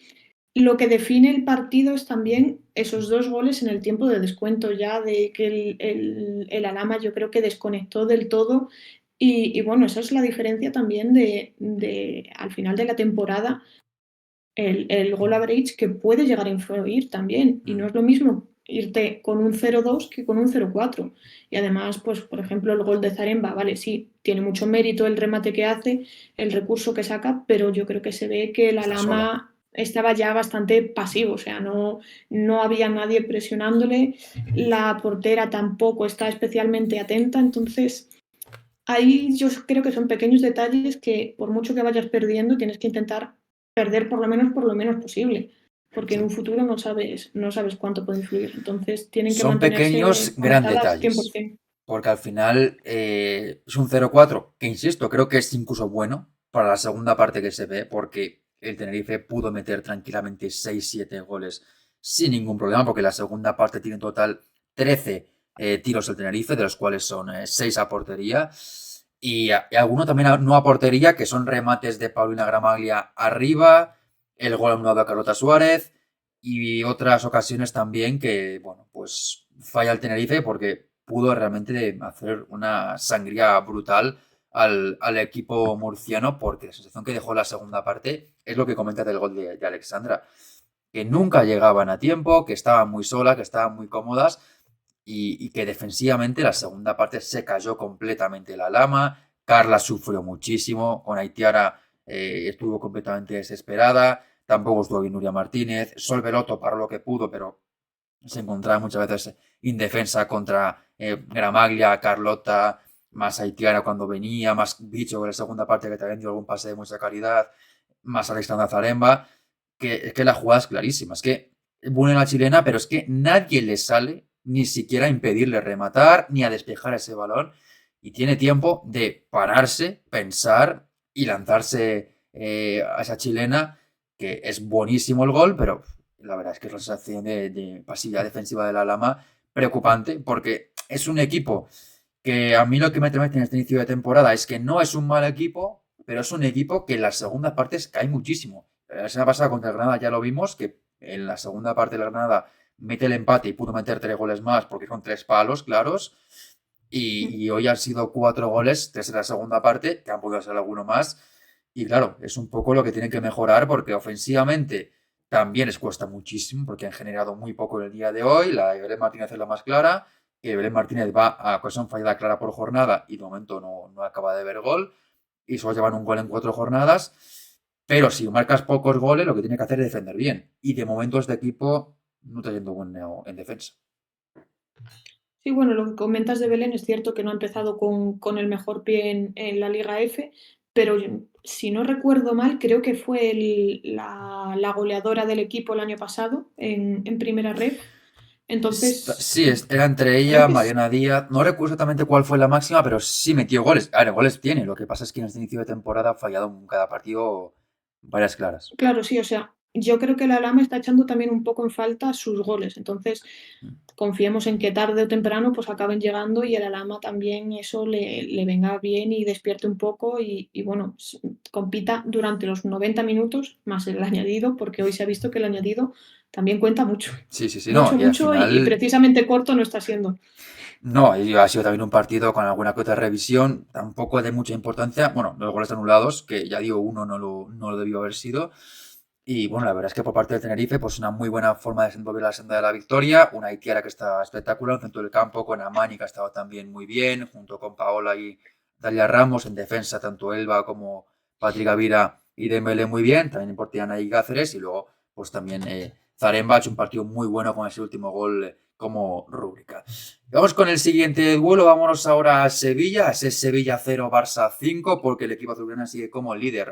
[SPEAKER 2] lo que define el partido es también esos 2 goles en el tiempo de descuento ya, de que el Alhama yo creo que desconectó del todo y bueno, esa es la diferencia también de al final de la temporada, el goal average que puede llegar a influir también, y no
[SPEAKER 1] Mm.
[SPEAKER 2] es lo mismo irte con un 0-2 que con un 0-4. Y además, pues, por ejemplo, el gol de Zaremba, vale, sí, tiene mucho mérito el remate que hace, el recurso que saca, pero yo creo que se ve que la
[SPEAKER 1] Está sola.
[SPEAKER 2] Lama estaba ya bastante pasivo, o sea, no había nadie presionándole, la portera tampoco está especialmente atenta, entonces ahí yo creo que son pequeños detalles que por mucho que vayas perdiendo tienes que intentar perder por lo menos posible, porque en
[SPEAKER 1] Sí.
[SPEAKER 2] un futuro no sabes cuánto puede influir. Entonces tienen que
[SPEAKER 1] Son pequeños,
[SPEAKER 2] mantenerse
[SPEAKER 1] gran
[SPEAKER 2] conectadas
[SPEAKER 1] detalles.
[SPEAKER 2] 100%.
[SPEAKER 1] Porque al final es un 0-4, que insisto, creo que es incluso bueno para la segunda parte que se ve, porque el Tenerife pudo meter tranquilamente 6-7 goles sin ningún problema, porque la segunda parte tiene en total 13 tiros el Tenerife, de los cuales son 6 a portería. Y alguno también no a portería, que son remates de Paulina Gramaglia arriba, el gol anulado a Carlota Suárez y otras ocasiones también que, bueno, pues falla el Tenerife porque pudo realmente hacer una sangría brutal al equipo murciano, porque la sensación que dejó la segunda parte es lo que comenta del gol de Alexandra, que nunca llegaban a tiempo, que estaban muy solas, que estaban muy cómodas y que defensivamente la segunda parte se cayó completamente la Lama. Carla sufrió muchísimo, con Haitiara estuvo completamente desesperada, tampoco estuvo bien Nuria Martínez, Sol Veloto paró lo que pudo, pero se encontraba muchas veces indefensa contra Gramaglia, Carlota, más Haitiana cuando venía, más Bicho en la segunda parte que también dio algún pase de mucha calidad, más Alexandra Zaremba, que es que la jugada es clarísima, es que buena la chilena, pero es que nadie le sale ni siquiera a impedirle rematar ni a despejar ese balón y tiene tiempo de pararse, pensar y lanzarse a esa chilena, que es buenísimo el gol, pero la verdad es que es una sensación de pasividad defensiva de la Lama preocupante, porque es un equipo que a mí lo que me tremende en este inicio de temporada es que no es un mal equipo, pero es un equipo que en las segundas partes cae muchísimo. La semana pasada contra el Granada ya lo vimos, que en la segunda parte de la Granada mete el empate y pudo meter 3 goles más porque son 3 palos claros. Y hoy han sido 4 goles, 3 en la segunda parte, que han podido ser alguno más. Y claro, es un poco lo que tienen que mejorar porque ofensivamente también les cuesta muchísimo porque han generado muy poco en el día de hoy. La de Belén Martínez es la más clara, que Belén Martínez va a ocasión fallada clara por jornada y de momento no acaba de ver gol. Y solo llevan un gol en 4 jornadas. Pero si marcas pocos goles, lo que tiene que hacer es defender bien. Y de momento este equipo no está yendo bueno en defensa.
[SPEAKER 2] Sí, bueno, lo que comentas de Belén es cierto que no ha empezado con el mejor pie en la Liga F, pero si no recuerdo mal, creo que fue la goleadora del equipo el año pasado en Primera Ref. Entonces,
[SPEAKER 1] Sí, era entre
[SPEAKER 2] creo
[SPEAKER 1] ella,
[SPEAKER 2] que es.
[SPEAKER 1] Mariana Díaz. No recuerdo exactamente cuál fue la máxima, pero sí metió goles. A ver, goles tiene. Lo que pasa es que en este inicio de temporada ha fallado en cada partido varias claras.
[SPEAKER 2] Claro, sí, o sea, yo creo que la Lama está echando también un poco en falta sus goles. Entonces, confiemos en que tarde o temprano pues acaben llegando y a la Lama también eso le venga bien y despierte un poco y bueno, compita durante los 90 minutos más el añadido, porque hoy se ha visto que el añadido también cuenta mucho.
[SPEAKER 1] Sí, sí, sí, no,
[SPEAKER 2] Mucho,
[SPEAKER 1] y al
[SPEAKER 2] mucho y
[SPEAKER 1] final,
[SPEAKER 2] precisamente corto no está siendo.
[SPEAKER 1] no, y ha sido también un partido con alguna que otra revisión, tampoco de mucha importancia, bueno, los goles anulados, que ya digo, uno no lo debió haber sido, y bueno, la verdad es que por parte del Tenerife, pues una muy buena forma de desenvolver la senda de la victoria, una Itiara que está espectacular en el centro del campo, con Amani que ha estado también muy bien, junto con Paola y Dalia Ramos, en defensa tanto Elba como Patrick Gavira y Dembélé muy bien, también Portiana y Cáceres, y luego pues también Zaremba ha hecho un partido muy bueno con ese último gol como rúbrica. Vamos con el siguiente duelo, vámonos ahora a Sevilla, ese Sevilla 0, Barça 5, porque el equipo azulgrana sigue como líder,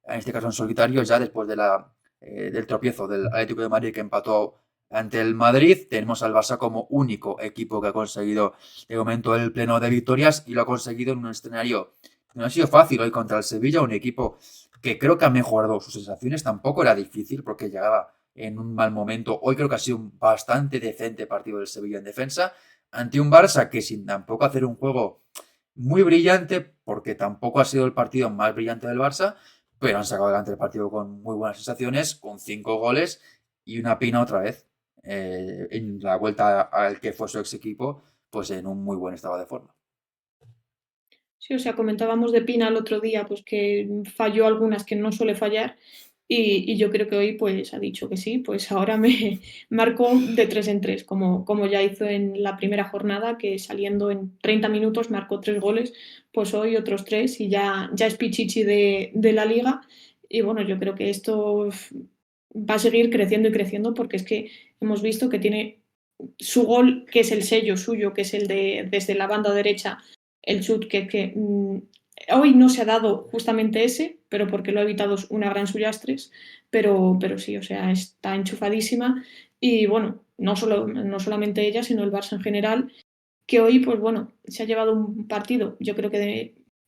[SPEAKER 1] en este caso en solitario, ya después del tropiezo del Atlético de Madrid que empató ante el Madrid. Tenemos al Barça como único equipo que ha conseguido de momento el pleno de victorias y lo ha conseguido en un escenario que no ha sido fácil hoy contra el Sevilla, un equipo que creo que ha mejorado sus sensaciones, tampoco era difícil porque llegaba en un mal momento. Hoy creo que ha sido un bastante decente partido del Sevilla en defensa ante un Barça que sin tampoco hacer un juego muy brillante, porque tampoco ha sido el partido más brillante del Barça, pero han sacado adelante el partido con muy buenas sensaciones, con 5 goles y una pina otra vez en la vuelta al que fue su ex equipo, pues en un muy buen estado de forma.
[SPEAKER 2] Sí, o sea, comentábamos de Pina el otro día, pues que falló algunas que no suele fallar y yo creo que hoy pues ha dicho que sí, pues ahora me marcó de 3 en 3, como ya hizo en la primera jornada, que saliendo en 30 minutos marcó 3 goles, pues hoy otros 3 y ya es pichichi de la liga. Y bueno, yo creo que esto va a seguir creciendo y creciendo porque es que hemos visto que tiene su gol, que es el sello suyo, que es el de desde la banda derecha el chut que hoy no se ha dado justamente ese, pero porque lo ha evitado una gran Sullastres, pero sí, o sea, está enchufadísima y bueno, no solamente ella, sino el Barça en general, que hoy, pues bueno, se ha llevado un partido, yo creo que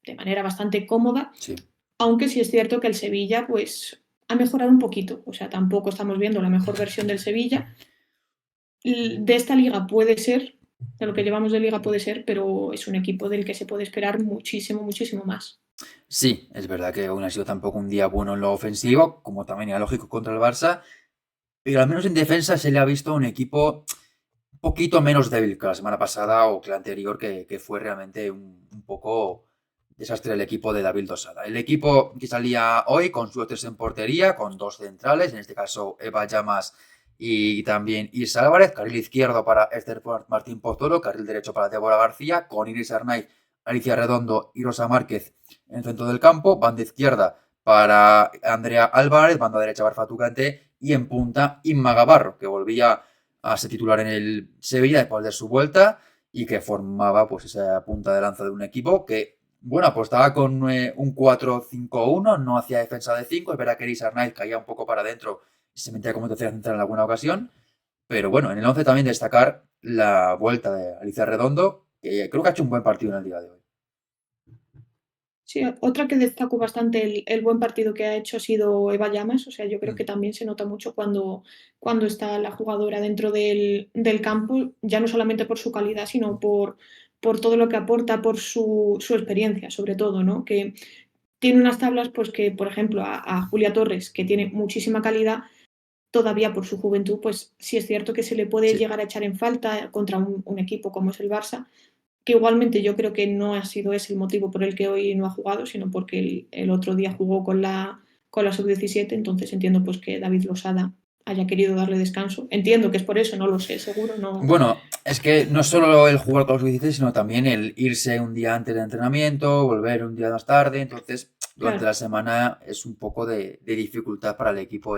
[SPEAKER 2] de manera bastante cómoda,
[SPEAKER 1] Sí.
[SPEAKER 2] aunque sí es cierto que el Sevilla, pues ha mejorado un poquito, o sea, tampoco estamos viendo la mejor versión del Sevilla. De esta liga puede ser, de lo que llevamos de liga puede ser, pero es un equipo del que se puede esperar muchísimo, muchísimo más.
[SPEAKER 1] Sí, es verdad que aún ha sido tampoco un día bueno en lo ofensivo, como también era lógico contra el Barça, pero al menos en defensa se le ha visto un equipo un poquito menos débil que la semana pasada o que la anterior, que fue realmente un poco desastre el equipo de David Dosada. El equipo que salía hoy con sus tres en portería, con dos centrales, en este caso Eva Llamas y también Isa Álvarez, carril izquierdo para Esther Martín Pozuelo, carril derecho para Débora García, con Iris Arnaiz, Alicia Redondo y Rosa Márquez en el centro del campo, banda izquierda para Andrea Álvarez, banda derecha para Fatu Kanté y en punta Inma Gavarro, que volvía a ser titular en el Sevilla después de su vuelta y que formaba pues esa punta de lanza de un equipo que, bueno, apostaba con un 4-5-1, no hacía defensa de 5, es verdad que Iris Arnaiz caía un poco para adentro y se metía como tercera central en alguna ocasión, pero bueno, en el 11 también destacar la vuelta de Alicia Redondo, que creo que ha hecho un buen partido en el día de hoy.
[SPEAKER 2] Sí, otra que destaco bastante el buen partido que ha hecho ha sido Eva Llamas, o sea, yo creo que también se nota mucho cuando está la jugadora dentro del campo, ya no solamente por su calidad, sino por todo lo que aporta, por su experiencia, sobre todo, ¿no? Que tiene unas tablas, pues que, por ejemplo, a Julia Torres, que tiene muchísima calidad, todavía por su juventud, pues sí es cierto que se le puede
[SPEAKER 1] Sí.
[SPEAKER 2] llegar a echar en falta contra un equipo como es el Barça, que igualmente yo creo que no ha sido ese el motivo por el que hoy no ha jugado, sino porque el otro día jugó con la sub-17, entonces entiendo pues que David Losada haya querido darle descanso. Entiendo que es por eso, no lo sé, seguro, no.
[SPEAKER 1] Bueno, es que no solo el jugar con los 16, sino también el irse un día antes del entrenamiento, volver un día más tarde. Entonces, durante
[SPEAKER 2] Claro,
[SPEAKER 1] la semana es un poco de dificultad para el equipo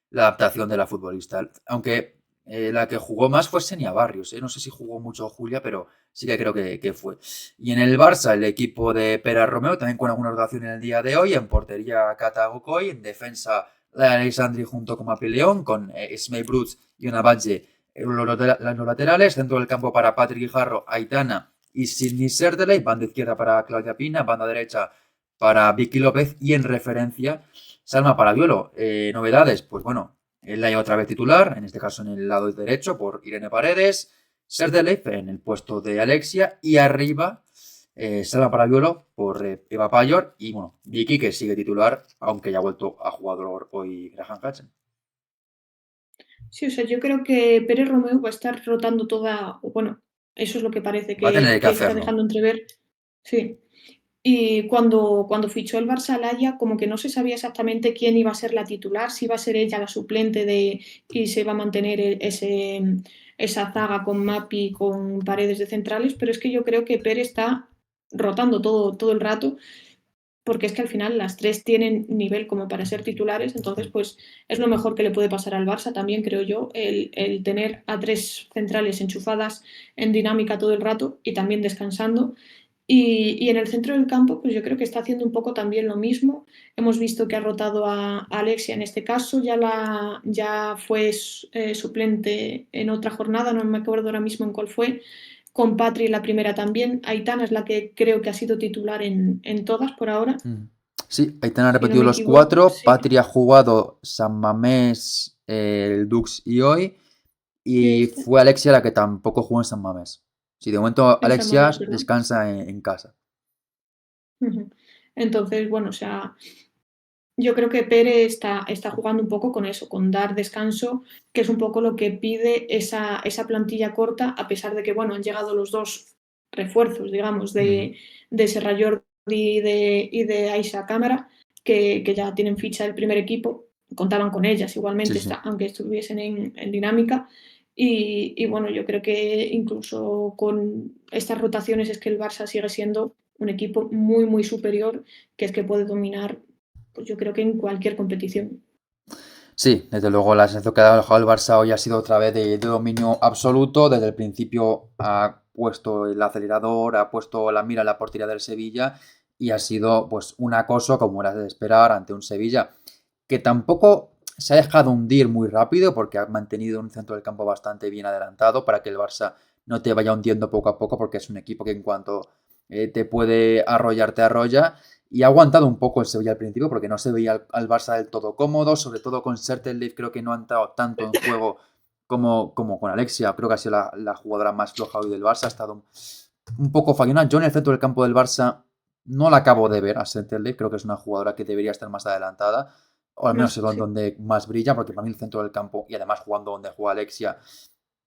[SPEAKER 1] la adaptación de la futbolista. Aunque la que jugó más fue Senia Barrios, ¿eh? No sé si jugó mucho Julia, pero sí que creo que fue. Y en el Barça, el equipo de Pera Romeo, también con alguna rotación en el día de hoy. En portería, Cata Gocoy. En defensa, la Alexandri junto con Mapi León, con Ismael Brutz y una Badge los laterales, centro del campo para Patrick Guijarro, Aitana y Sidney Serdeley, banda izquierda para Claudia Pina, banda derecha para Vicky López y en referencia Salma Parabiolo. Novedades, pues bueno, él la lleva otra vez titular, en este caso en el lado derecho por Irene Paredes, Serdelef en el puesto de Alexia y arriba Salma Parabiolo por Eva Payor y bueno, Vicky que sigue titular, aunque ya ha vuelto a jugador hoy Graham Hudson.
[SPEAKER 2] Sí, o sea, yo creo que Pérez Romeu va a estar rotando toda, o bueno, eso es lo que parece
[SPEAKER 1] Va a tener que
[SPEAKER 2] que está
[SPEAKER 1] hacerlo.
[SPEAKER 2] dejando entrever. Sí. Y cuando fichó el Barça a Laia, como que no se sabía exactamente quién iba a ser la titular, si iba a ser ella la suplente y se iba a mantener esa zaga con Mapi, con Paredes de centrales, pero es que yo creo que Pérez está rotando todo el rato, porque es que al final las tres tienen nivel como para ser titulares, entonces pues es lo mejor que le puede pasar al Barça también, creo yo, el tener a tres centrales enchufadas en dinámica todo el rato y también descansando. Y en el centro del campo, pues yo creo que está haciendo un poco también lo mismo. Hemos visto que ha rotado a Alexia en este caso, ya fue suplente en otra jornada, no me acuerdo ahora mismo en cuál fue, con Patri la primera también. Aitana es la que creo que ha sido titular en todas por ahora,
[SPEAKER 1] Sí, Aitana ha
[SPEAKER 2] si no
[SPEAKER 1] repetido
[SPEAKER 2] me
[SPEAKER 1] los
[SPEAKER 2] equivoco.
[SPEAKER 1] cuatro.
[SPEAKER 2] Sí,
[SPEAKER 1] Patri ha jugado San Mamés, el Dux y hoy.
[SPEAKER 2] y
[SPEAKER 1] Y
[SPEAKER 2] este,
[SPEAKER 1] fue Alexia la que tampoco jugó en San Mamés. Sí, de momento
[SPEAKER 2] en San
[SPEAKER 1] Alexia
[SPEAKER 2] Mamés, ¿verdad?
[SPEAKER 1] descansa en casa.
[SPEAKER 2] Ujú. Entonces, bueno, o sea, yo creo que Pérez está jugando un poco con eso, con dar descanso, que es un poco lo que pide esa plantilla corta, a pesar de que, bueno, han llegado los dos refuerzos, digamos,
[SPEAKER 1] Ujú.
[SPEAKER 2] de Serra Jordi y de Aisha Cámara, que ya tienen ficha del primer equipo, contaban con ellas
[SPEAKER 1] Sí,
[SPEAKER 2] igualmente,
[SPEAKER 1] sí.
[SPEAKER 2] aunque estuviesen en dinámica. Y bueno, yo creo que incluso con estas rotaciones es que el Barça sigue siendo un equipo muy superior, que es que puede dominar pues yo creo que en cualquier competición.
[SPEAKER 1] Sí, desde luego la sensación que ha dejado el Barça hoy ha sido otra vez de dominio absoluto. Desde el principio ha puesto el acelerador, ha puesto la mira en la portería del Sevilla y ha sido pues un acoso como era de esperar ante un Sevilla que tampoco se ha dejado hundir muy rápido porque ha mantenido un centro del campo bastante bien adelantado para que el Barça no te vaya hundiendo poco a poco porque es un equipo que en cuanto te puede arrollar, te arrolla. Y ha aguantado un poco el Sevilla al principio porque no se veía al Barça del todo cómodo, sobre todo con Sertelif creo que no ha entrado tanto en juego como con Alexia, creo que ha sido la jugadora más floja hoy del Barça, ha estado un poco fallona. Yo en el centro del campo del Barça no la acabo de ver a Sertelif, creo que es una jugadora que debería estar más adelantada, o al menos
[SPEAKER 2] Más,
[SPEAKER 1] es
[SPEAKER 2] sí.
[SPEAKER 1] donde más brilla, porque para mí el centro del campo, y además jugando donde juega Alexia,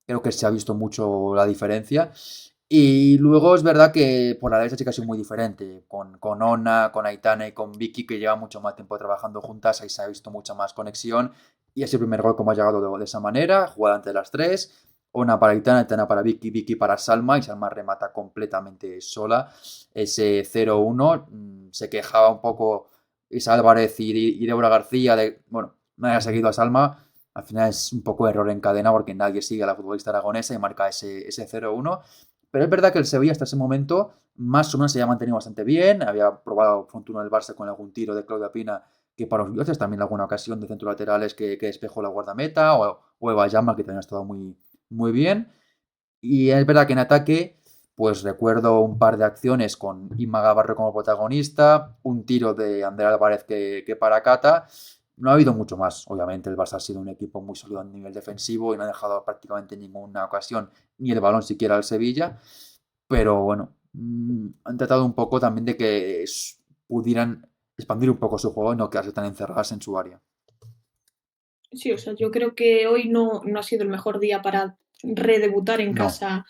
[SPEAKER 1] creo que se ha visto mucho la diferencia. Y luego es verdad que por la derecha sí que ha sido muy diferente, con Ona, con Aitana y con Vicky, que llevan mucho más tiempo trabajando juntas, ahí se ha visto mucha más conexión. Y es el primer gol como ha llegado de esa manera, jugada entre las tres. Ona para Aitana, Aitana para Vicky, Vicky para Salma, y Salma remata completamente sola. Ese 0-1 se quejaba un poco Isa Álvarez y Débora García de, bueno, no haya seguido a Salma. Al final es un poco error en cadena porque nadie sigue a la futbolista aragonesa y marca ese 0-1. Pero es verdad que el Sevilla hasta ese momento más o menos se había mantenido bastante bien. Había probado Fortuna del Barça con algún tiro de Claudia Pina que para los dioses también alguna ocasión de centro laterales que despejó la guardameta o Eva Llama que también ha estado muy bien. Y es verdad que en ataque, pues recuerdo un par de acciones con Inma Gavarro como protagonista, un tiro de Ander Álvarez que para Cata. No ha habido mucho más. Obviamente el Barça ha sido un equipo muy sólido a nivel defensivo y no ha dejado prácticamente ninguna ocasión, ni el balón siquiera al Sevilla. Pero bueno, han tratado un poco también de que pudieran expandir un poco su juego y no quedarse tan encerradas en su área.
[SPEAKER 2] Sí, o sea, yo creo que hoy no ha sido el mejor día para redebutar en
[SPEAKER 1] No.
[SPEAKER 2] casa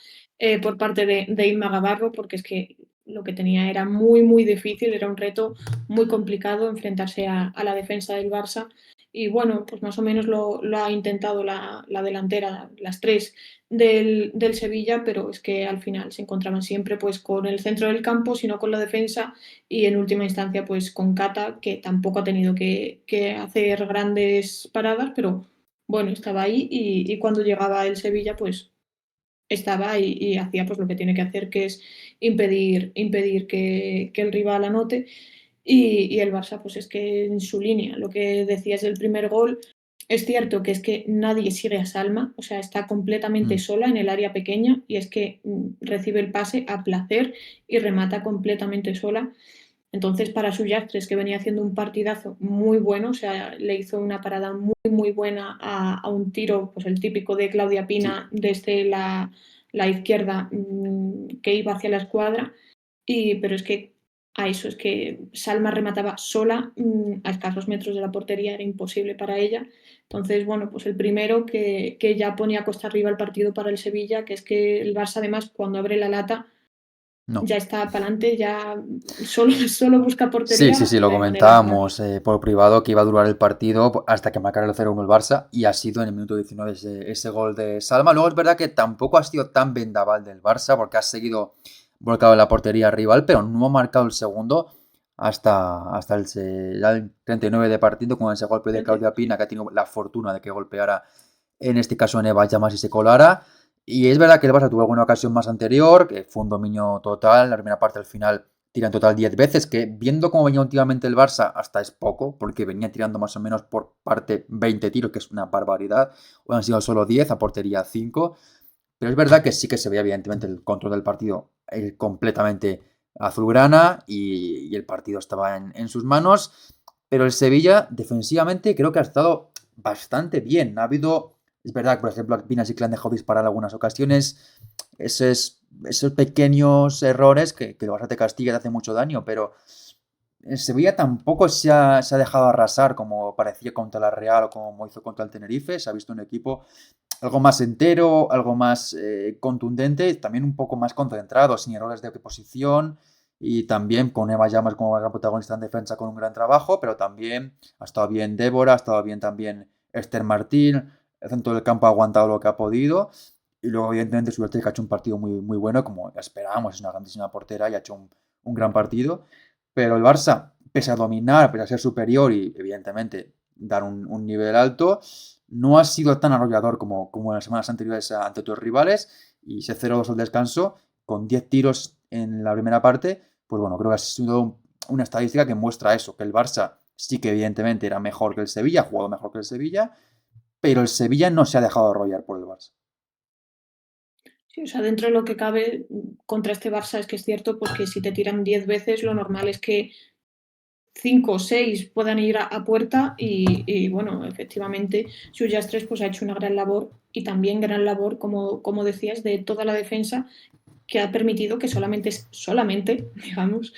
[SPEAKER 2] por parte de Inma Gavarro, porque es que lo que tenía era muy difícil, era un reto muy complicado enfrentarse a la defensa del Barça. Y bueno, pues más o menos lo ha intentado la delantera, las tres del Sevilla, pero es que al final se encontraban siempre pues con el centro del campo, sino con la defensa y en última instancia pues con Cata, que tampoco ha tenido que hacer grandes paradas, pero bueno, estaba ahí y cuando llegaba el Sevilla pues estaba y hacía pues lo que tiene que hacer, que es impedir que el rival anote y el Barça pues es que en su línea, lo que decías del primer gol, es cierto que es que nadie sigue a Salma, o sea, está completamente
[SPEAKER 1] Mm.
[SPEAKER 2] sola en el área pequeña y es que recibe el pase a placer y remata completamente sola Entonces, para Sullastres, que venía haciendo un partidazo muy bueno, o sea, le hizo una parada muy, muy buena a un tiro, pues el típico de Claudia
[SPEAKER 1] Sí,
[SPEAKER 2] Pina desde la izquierda que iba hacia la escuadra, pero es que a eso, es que Salma remataba sola a escasos metros de la portería, era imposible para ella. Entonces, bueno, pues el primero que ya ponía costa arriba el partido para el Sevilla, que es que el Barça además cuando abre la lata
[SPEAKER 1] no.
[SPEAKER 2] ya está para adelante, ya solo busca
[SPEAKER 1] Sí, sí,
[SPEAKER 2] portería
[SPEAKER 1] sí,
[SPEAKER 2] y
[SPEAKER 1] lo
[SPEAKER 2] no hay manera de pararlo.
[SPEAKER 1] comentábamos por privado que iba a durar el partido hasta que marcara el 0-1 el Barça y ha sido en el minuto 19 ese gol de Salma. Luego es verdad que tampoco ha sido tan vendaval del Barça porque ha seguido volcado en la portería rival, pero no ha marcado el segundo hasta ya el 39 de partido con ese golpe de Claudia Pina que ha tenido la fortuna de que golpeara en este caso en Eva Llamas y se colara. Y es verdad que el Barça tuvo alguna ocasión más anterior, que fue un dominio total, la primera parte al final tira en total 10 veces, que viendo cómo venía últimamente el Barça, hasta es poco, porque venía tirando más o menos por parte 20 tiros, que es una barbaridad. Hoy han sido solo 10 a portería 5. Pero es verdad que sí que se veía evidentemente el control del partido completamente azulgrana y el partido estaba en sus manos. Pero el Sevilla defensivamente creo que ha estado bastante bien. Ha habido, es verdad que por ejemplo a Pina sí que le han dejado disparar algunas ocasiones. Esos pequeños errores que el Barça te castiga y te hace mucho daño, pero el Sevilla tampoco se ha dejado arrasar como parecía contra la Real o como hizo contra el Tenerife. Se ha visto un equipo algo más entero, algo más contundente, también un poco más concentrado, sin errores de posición y también con Eva Llamas como gran protagonista en defensa con un gran trabajo, pero también ha estado bien Débora, ha estado bien también Esther Martín, el centro del campo ha aguantado lo que ha podido y luego evidentemente Suárez que ha hecho un partido muy, muy bueno, como esperábamos, es una grandísima portera y ha hecho un gran partido, pero el Barça, pese a dominar, pese a ser superior y evidentemente dar un nivel alto, no ha sido tan arrollador como en las semanas anteriores ante otros rivales y ese 0-2 al descanso con 10 tiros en la primera parte, pues bueno, creo que ha sido una estadística que muestra eso, que el Barça sí que evidentemente era mejor que el Sevilla, ha jugado mejor que el Sevilla, pero el Sevilla no se ha dejado arrollar por el Barça.
[SPEAKER 2] Sí, o sea, dentro de lo que cabe contra este Barça es que es cierto pues que si te tiran 10 veces, lo normal es que 5 o 6 puedan ir a puerta bueno, efectivamente, Sullastres pues ha hecho una gran labor y también gran labor, como decías, de toda la defensa que ha permitido que solamente digamos,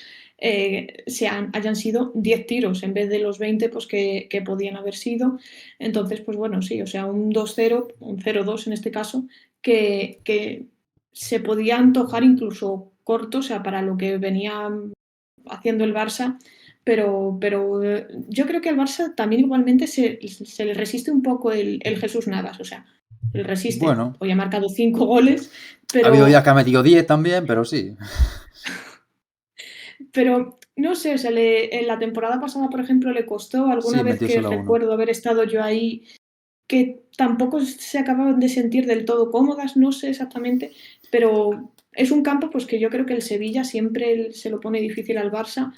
[SPEAKER 2] hayan sido 10 tiros en vez de los 20 pues, que podían haber sido. Entonces, pues bueno, sí, o sea, un 2-0, un 0-2 en este caso, que se podía antojar incluso corto, o sea, para lo que venía haciendo el Barça, pero yo creo que al Barça también igualmente se le resiste un poco el Jesús Navas, o sea, le resiste.
[SPEAKER 1] Bueno,
[SPEAKER 2] Hoy ha marcado 5 goles,
[SPEAKER 1] ha habido días
[SPEAKER 2] pero
[SPEAKER 1] que ha metido 10 también, pero sí.
[SPEAKER 2] Pero no sé, o sea, en la temporada pasada, por ejemplo, le costó alguna
[SPEAKER 1] Sí,
[SPEAKER 2] vez
[SPEAKER 1] metió
[SPEAKER 2] que
[SPEAKER 1] solo uno.
[SPEAKER 2] recuerdo haber estado yo ahí, que tampoco se acababan de sentir del todo cómodas, no sé exactamente, pero es un campo pues que yo creo que el Sevilla siempre se lo pone difícil al Barça,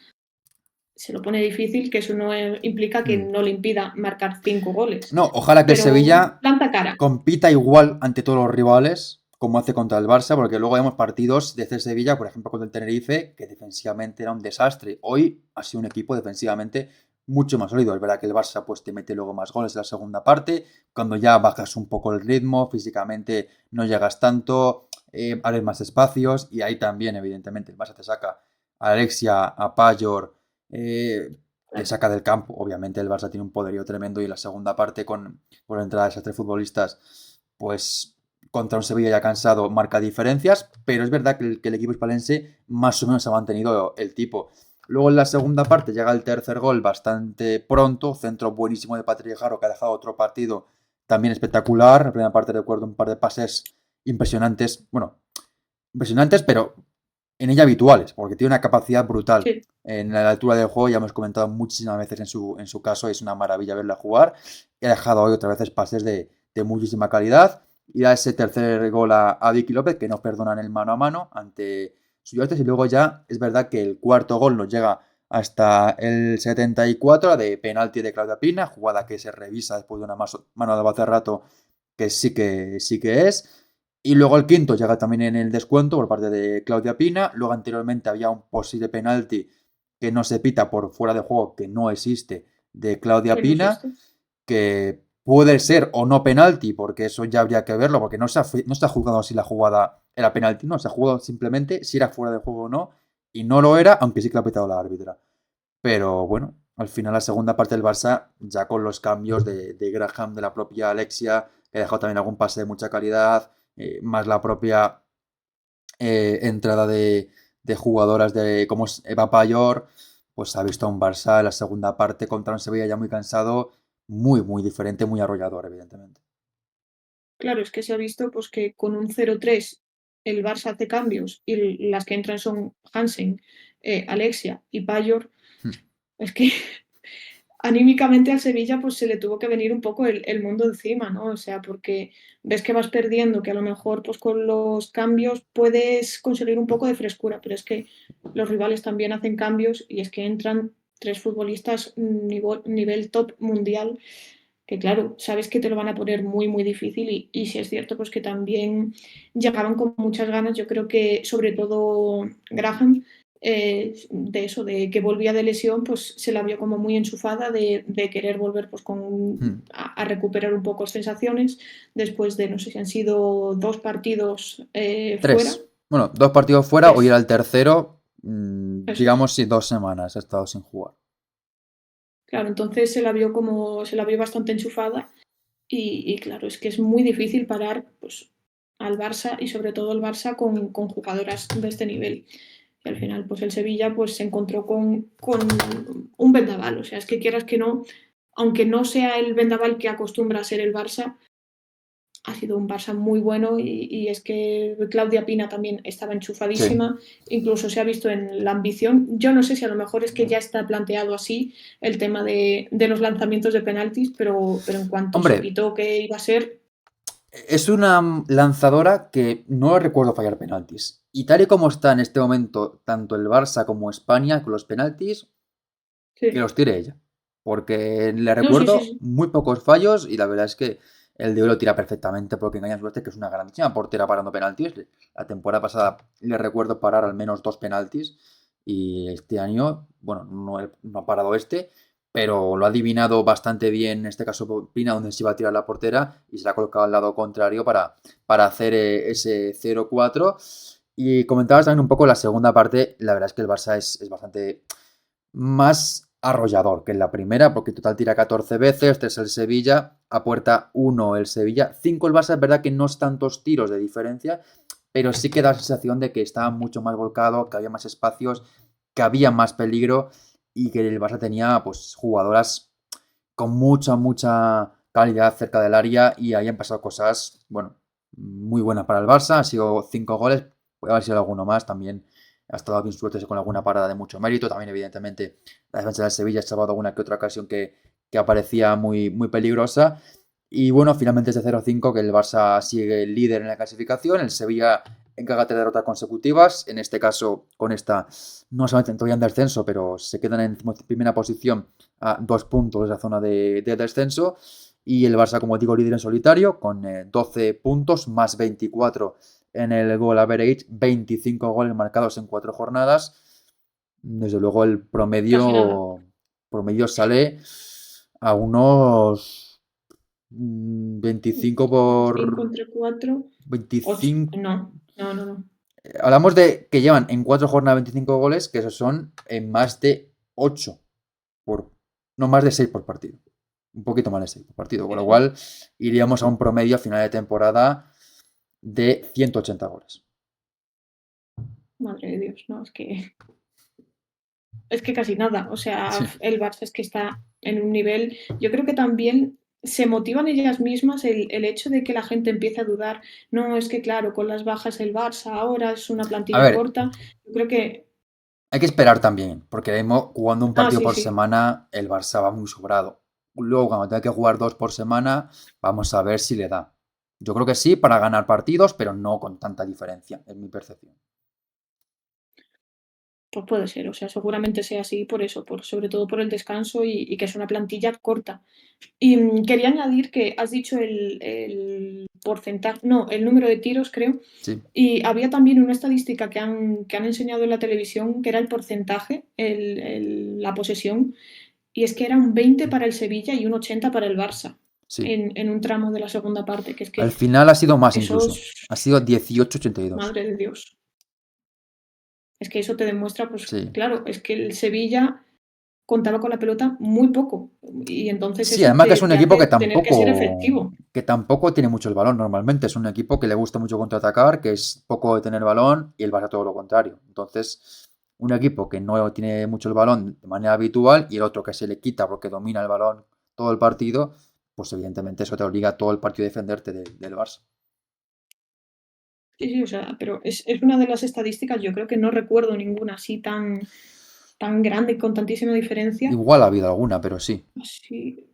[SPEAKER 2] se lo pone difícil, que eso no implica que
[SPEAKER 1] Hmm.
[SPEAKER 2] no le impida marcar 5 goles,
[SPEAKER 1] No, ojalá que el
[SPEAKER 2] pero
[SPEAKER 1] Sevilla
[SPEAKER 2] planta cara.
[SPEAKER 1] compita igual ante todos los rivales como hace contra el Barça, porque luego vemos partidos de Sevilla, por ejemplo, contra el Tenerife, que defensivamente era un desastre. Hoy ha sido un equipo defensivamente mucho más sólido. Es verdad que el Barça pues te mete luego más goles en la segunda parte, cuando ya bajas un poco el ritmo, físicamente no llegas tanto, abres más espacios y ahí también, evidentemente, el Barça te saca a Alexia, a Payor, te saca del campo. Obviamente el Barça tiene un poderío tremendo y en la segunda parte con la entrada de esas tres futbolistas, pues contra un Sevilla ya cansado marca diferencias, pero es verdad que el equipo hispalense más o menos ha mantenido el tipo. Luego en la segunda parte llega el tercer gol bastante pronto, centro buenísimo de Patrick Jaro que ha dejado otro partido también espectacular. En la primera parte recuerdo un par de pases impresionantes, bueno, impresionantes, pero en ella habituales, porque tiene una capacidad brutal.
[SPEAKER 2] Sí,
[SPEAKER 1] En la altura del juego ya hemos comentado muchísimas veces en su caso, es una maravilla verla jugar. Y ha dejado hoy otra vez pases de muchísima calidad. Y da ese tercer gol a Vicky López, que no perdonan el mano a mano ante Suyostes. Y luego ya es verdad que el cuarto gol nos llega hasta el 74 de penalti de Claudia Pina, jugada que se revisa después de una mano de hace rato, que sí que es. Y luego el quinto llega también en el descuento por parte de Claudia Pina. Luego anteriormente había un posible penalti que no se pita por fuera de juego, que no existe, de Claudia
[SPEAKER 2] que no
[SPEAKER 1] Pina,
[SPEAKER 2] existe.
[SPEAKER 1] que puede ser o no penalti, porque eso ya habría que verlo, porque no se ha jugado si la jugada era penalti, no, se ha jugado simplemente si era fuera de juego o no, y no lo era, aunque sí que lo ha pitado la árbitra. Pero bueno, al final la segunda parte del Barça, ya con los cambios de Graham, de la propia Alexia, que ha dejado también algún pase de mucha calidad, más la propia entrada de jugadoras de como es Eva Payor, pues ha visto a un Barça en la segunda parte contra un Sevilla ya muy cansado, muy diferente, muy arrollador, evidentemente.
[SPEAKER 2] Claro, es que se ha visto pues, que con un 0-3 el Barça hace cambios y las que entran son Hansen, Alexia y Payor.
[SPEAKER 1] Hmm.
[SPEAKER 2] Es que anímicamente al Sevilla pues se le tuvo que venir un poco el mundo encima, ¿no? O sea, porque ves que vas perdiendo, que a lo mejor pues con los cambios puedes conseguir un poco de frescura, pero es que los rivales también hacen cambios y es que entran tres futbolistas nivel top mundial, que claro, sabes que te lo van a poner muy difícil y si es cierto pues que también llegaban con muchas ganas, yo creo que sobre todo Graham de eso, de que volvía de lesión, pues se la vio como muy enchufada de querer volver pues
[SPEAKER 1] Hmm.
[SPEAKER 2] a recuperar un poco sensaciones después de, no sé si han sido 2 partidos fuera.
[SPEAKER 1] Tres. Bueno, 2 partidos fuera, hoy era
[SPEAKER 2] Tres,
[SPEAKER 1] el tercero,
[SPEAKER 2] eso es.
[SPEAKER 1] digamos si 2 semanas ha estado sin jugar.
[SPEAKER 2] Claro, entonces se la vio bastante enchufada y claro, es que es muy difícil parar pues, al Barça y sobre todo el Barça con jugadoras de este nivel. Y al final, pues el Sevilla pues, se encontró con un vendaval. O sea, es que quieras que no, aunque no sea el vendaval que acostumbra a ser el Barça, ha sido un Barça muy bueno y es que Claudia Pina también estaba
[SPEAKER 1] Sí.
[SPEAKER 2] enchufadísima, incluso se ha visto en la ambición. Yo no sé si a lo mejor es que ya está planteado así el tema de los lanzamientos de penaltis, pero en cuanto se
[SPEAKER 1] Hombre,
[SPEAKER 2] pitó que iba a ser,
[SPEAKER 1] es una lanzadora que no recuerdo fallar penaltis. Y tal y como está en este momento tanto el Barça como España con los penaltis, que
[SPEAKER 2] sí.
[SPEAKER 1] los tire ella. Porque le
[SPEAKER 2] No, sí, sí,
[SPEAKER 1] recuerdo
[SPEAKER 2] sí.
[SPEAKER 1] muy pocos fallos y la verdad es que el de hoy lo tira perfectamente porque engaña suerte, que es una grandísima portera parando penaltis. La temporada pasada le recuerdo parar al menos 2 penaltis y este año, bueno, no ha parado este, pero lo ha adivinado bastante bien, en este caso Pina, donde se iba a tirar la portera y se la ha colocado al lado contrario para hacer ese 0-4. Y comentabas también un poco la segunda parte, la verdad es que el Barça es bastante más arrollador que en la primera, porque en total tira 14 veces, 3 el Sevilla, a puerta 1 el Sevilla, 5 el Barça, es verdad que no es tantos tiros de diferencia, pero sí que da la sensación de que estaba mucho más volcado, que había más espacios, que había más peligro y que el Barça tenía pues jugadoras con mucha calidad cerca del área y ahí han pasado cosas, bueno, muy buenas para el Barça, han sido 5 goles, puede haber sido alguno más también. Ha estado bien suerte con alguna parada de mucho mérito. También, evidentemente, la defensa del Sevilla ha salvado alguna que otra ocasión que aparecía muy peligrosa. Y bueno, finalmente es de 0-5 que el Barça sigue líder en la clasificación. El Sevilla encarga 3 derrotas consecutivas. En este caso, con esta, no solamente todavía en descenso, pero se quedan en primera posición a 2 puntos de esa zona de descenso. Y el Barça, como digo, líder en solitario, con 12 puntos, más 24 en el goal average, 25 goles marcados en 4 jornadas. Desde luego el
[SPEAKER 2] Casi nada.
[SPEAKER 1] promedio sale a unos 25
[SPEAKER 2] 5
[SPEAKER 1] por
[SPEAKER 2] entre 4 8.
[SPEAKER 1] 25.
[SPEAKER 2] No.
[SPEAKER 1] Hablamos de que llevan en 4 jornadas 25 goles, que esos son en más de 8 por, no más de 6 por partido. Un poquito más de 6 por partido, con lo
[SPEAKER 2] Eso es.
[SPEAKER 1] cual iríamos a un promedio a final de temporada de 180 goles.
[SPEAKER 2] Madre de Dios, no, es que casi nada. O sea,
[SPEAKER 1] Sí.
[SPEAKER 2] el Barça es que está en un nivel. Yo creo que también se motivan ellas mismas el hecho de que la gente empiece a dudar. No, es que claro, con las bajas el Barça ahora es una
[SPEAKER 1] A
[SPEAKER 2] plantilla
[SPEAKER 1] ver,
[SPEAKER 2] corta. Yo creo que.
[SPEAKER 1] hay que esperar también, porque vemos jugando un
[SPEAKER 2] Ah,
[SPEAKER 1] partido
[SPEAKER 2] sí,
[SPEAKER 1] por
[SPEAKER 2] sí.
[SPEAKER 1] semana, el Barça va muy sobrado. Luego, cuando tenga que jugar 2 por semana, vamos a ver si le da. Yo creo que sí para ganar partidos, pero no con tanta diferencia, es mi percepción.
[SPEAKER 2] Pues puede ser, o sea, seguramente sea así por eso, sobre todo por el descanso y que es una plantilla corta. Y quería añadir que has dicho el porcentaje, no, el número de tiros, creo,
[SPEAKER 1] Sí,
[SPEAKER 2] y había también una estadística que han enseñado en la televisión, que era el porcentaje, la posesión, y es que era un 20 para el Sevilla y un 80 para el Barça
[SPEAKER 1] sí.
[SPEAKER 2] en un tramo de la segunda parte, que es
[SPEAKER 1] Al
[SPEAKER 2] que
[SPEAKER 1] final ha sido más
[SPEAKER 2] eso
[SPEAKER 1] incluso.
[SPEAKER 2] es,
[SPEAKER 1] Ha sido 18-82.
[SPEAKER 2] madre de Dios, es que eso te demuestra, pues
[SPEAKER 1] Sí.
[SPEAKER 2] claro, es que el Sevilla contaba con la pelota muy poco y entonces
[SPEAKER 1] Sí,
[SPEAKER 2] eso
[SPEAKER 1] además que es un
[SPEAKER 2] te
[SPEAKER 1] equipo
[SPEAKER 2] hace tener que ser efectivo.
[SPEAKER 1] que tampoco tiene mucho el balón normalmente. Es un equipo que le gusta mucho contraatacar, que es poco de tener balón y el Barça todo lo contrario. Entonces, un equipo que no tiene mucho el balón de manera habitual y el otro que se le quita porque domina el balón todo el partido, pues evidentemente eso te obliga a todo el partido a defenderte del Barça.
[SPEAKER 2] Sí, sí, o sea, pero es una de las estadísticas, yo creo que no recuerdo ninguna así tan grande, con tantísima diferencia.
[SPEAKER 1] Igual ha habido alguna, pero sí.
[SPEAKER 2] Así,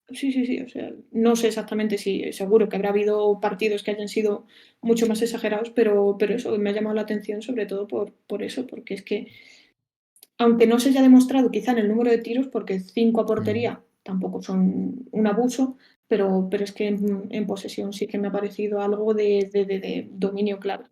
[SPEAKER 2] sí, sí, sí, o sea, no sé exactamente si, seguro que habrá habido partidos que hayan sido mucho más exagerados, pero eso me ha llamado la atención sobre todo por eso, porque es que, aunque no se haya demostrado quizá en el número de tiros, porque 5 a
[SPEAKER 1] Mm.
[SPEAKER 2] portería tampoco son un abuso, pero es que en posesión sí que me ha parecido algo de dominio claro.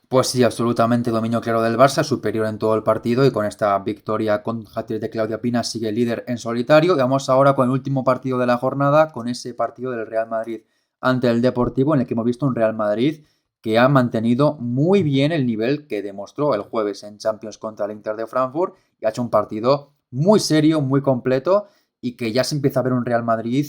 [SPEAKER 1] Pues sí, absolutamente dominio claro del Barça, superior en todo el partido y con esta victoria con hat-trick de Claudia Pina sigue líder en solitario. Y vamos ahora con el último partido de la jornada, con ese partido del Real Madrid ante el Deportivo, en el que hemos visto un Real Madrid que ha mantenido muy bien el nivel que demostró el jueves en Champions contra el Inter de Frankfurt y ha hecho un partido muy serio, muy completo y que ya se empieza a ver un Real Madrid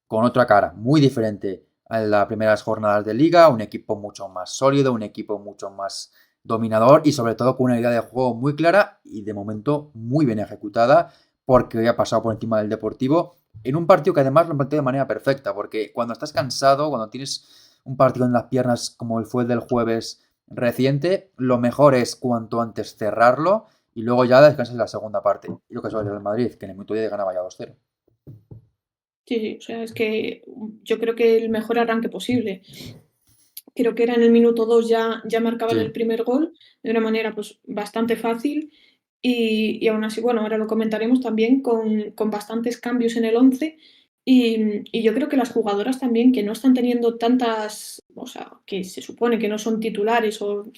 [SPEAKER 1] con otra cara, muy diferente en las primeras jornadas de liga, un equipo mucho más sólido, un equipo mucho más dominador y sobre todo con una idea de juego muy clara y de momento muy bien ejecutada porque hoy ha pasado por encima del Deportivo en un partido que además lo planteó de manera perfecta porque cuando estás cansado, cuando tienes un partido en las piernas como el fue el del jueves reciente, lo mejor es cuanto antes cerrarlo y luego ya descansas en la segunda parte. Y lo que suele el Madrid, que en el minuto 10 ganaba ya 2-0.
[SPEAKER 2] Sí, sí, o sea, es que yo creo que el mejor arranque posible. Creo que era en el minuto 2 ya marcaban el
[SPEAKER 1] Sí.
[SPEAKER 2] primer gol de una manera pues bastante fácil y aún así, bueno, ahora lo comentaremos también con bastantes cambios en el 11 y yo creo que las jugadoras también que no están teniendo tantas, o sea, que se supone que no son titulares o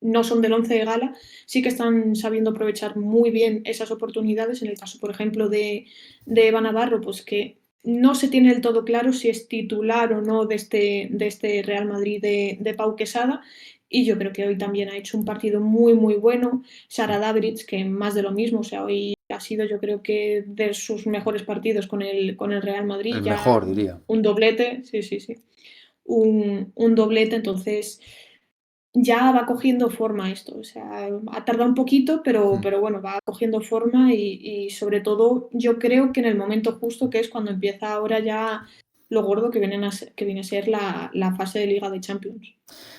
[SPEAKER 2] no son del 11 de gala, sí que están sabiendo aprovechar muy bien esas oportunidades. En el caso, por ejemplo, de Eva Navarro, pues que no se tiene del todo claro si es titular o no de este Real Madrid de Pau Quesada. Y yo creo que hoy también ha hecho un partido muy, muy bueno. Sara Davids, que más de lo mismo, o sea, hoy ha sido yo creo que de sus mejores partidos con el Real Madrid,
[SPEAKER 1] El
[SPEAKER 2] ya
[SPEAKER 1] mejor, diría.
[SPEAKER 2] un doblete, sí, sí, sí, un doblete, entonces ya va cogiendo forma esto, o sea, ha tardado un poquito,
[SPEAKER 1] Hmm.
[SPEAKER 2] pero bueno, va cogiendo forma y sobre todo yo creo que en el momento justo, que es cuando empieza ahora ya lo gordo que viene a ser la fase de Liga de Champions.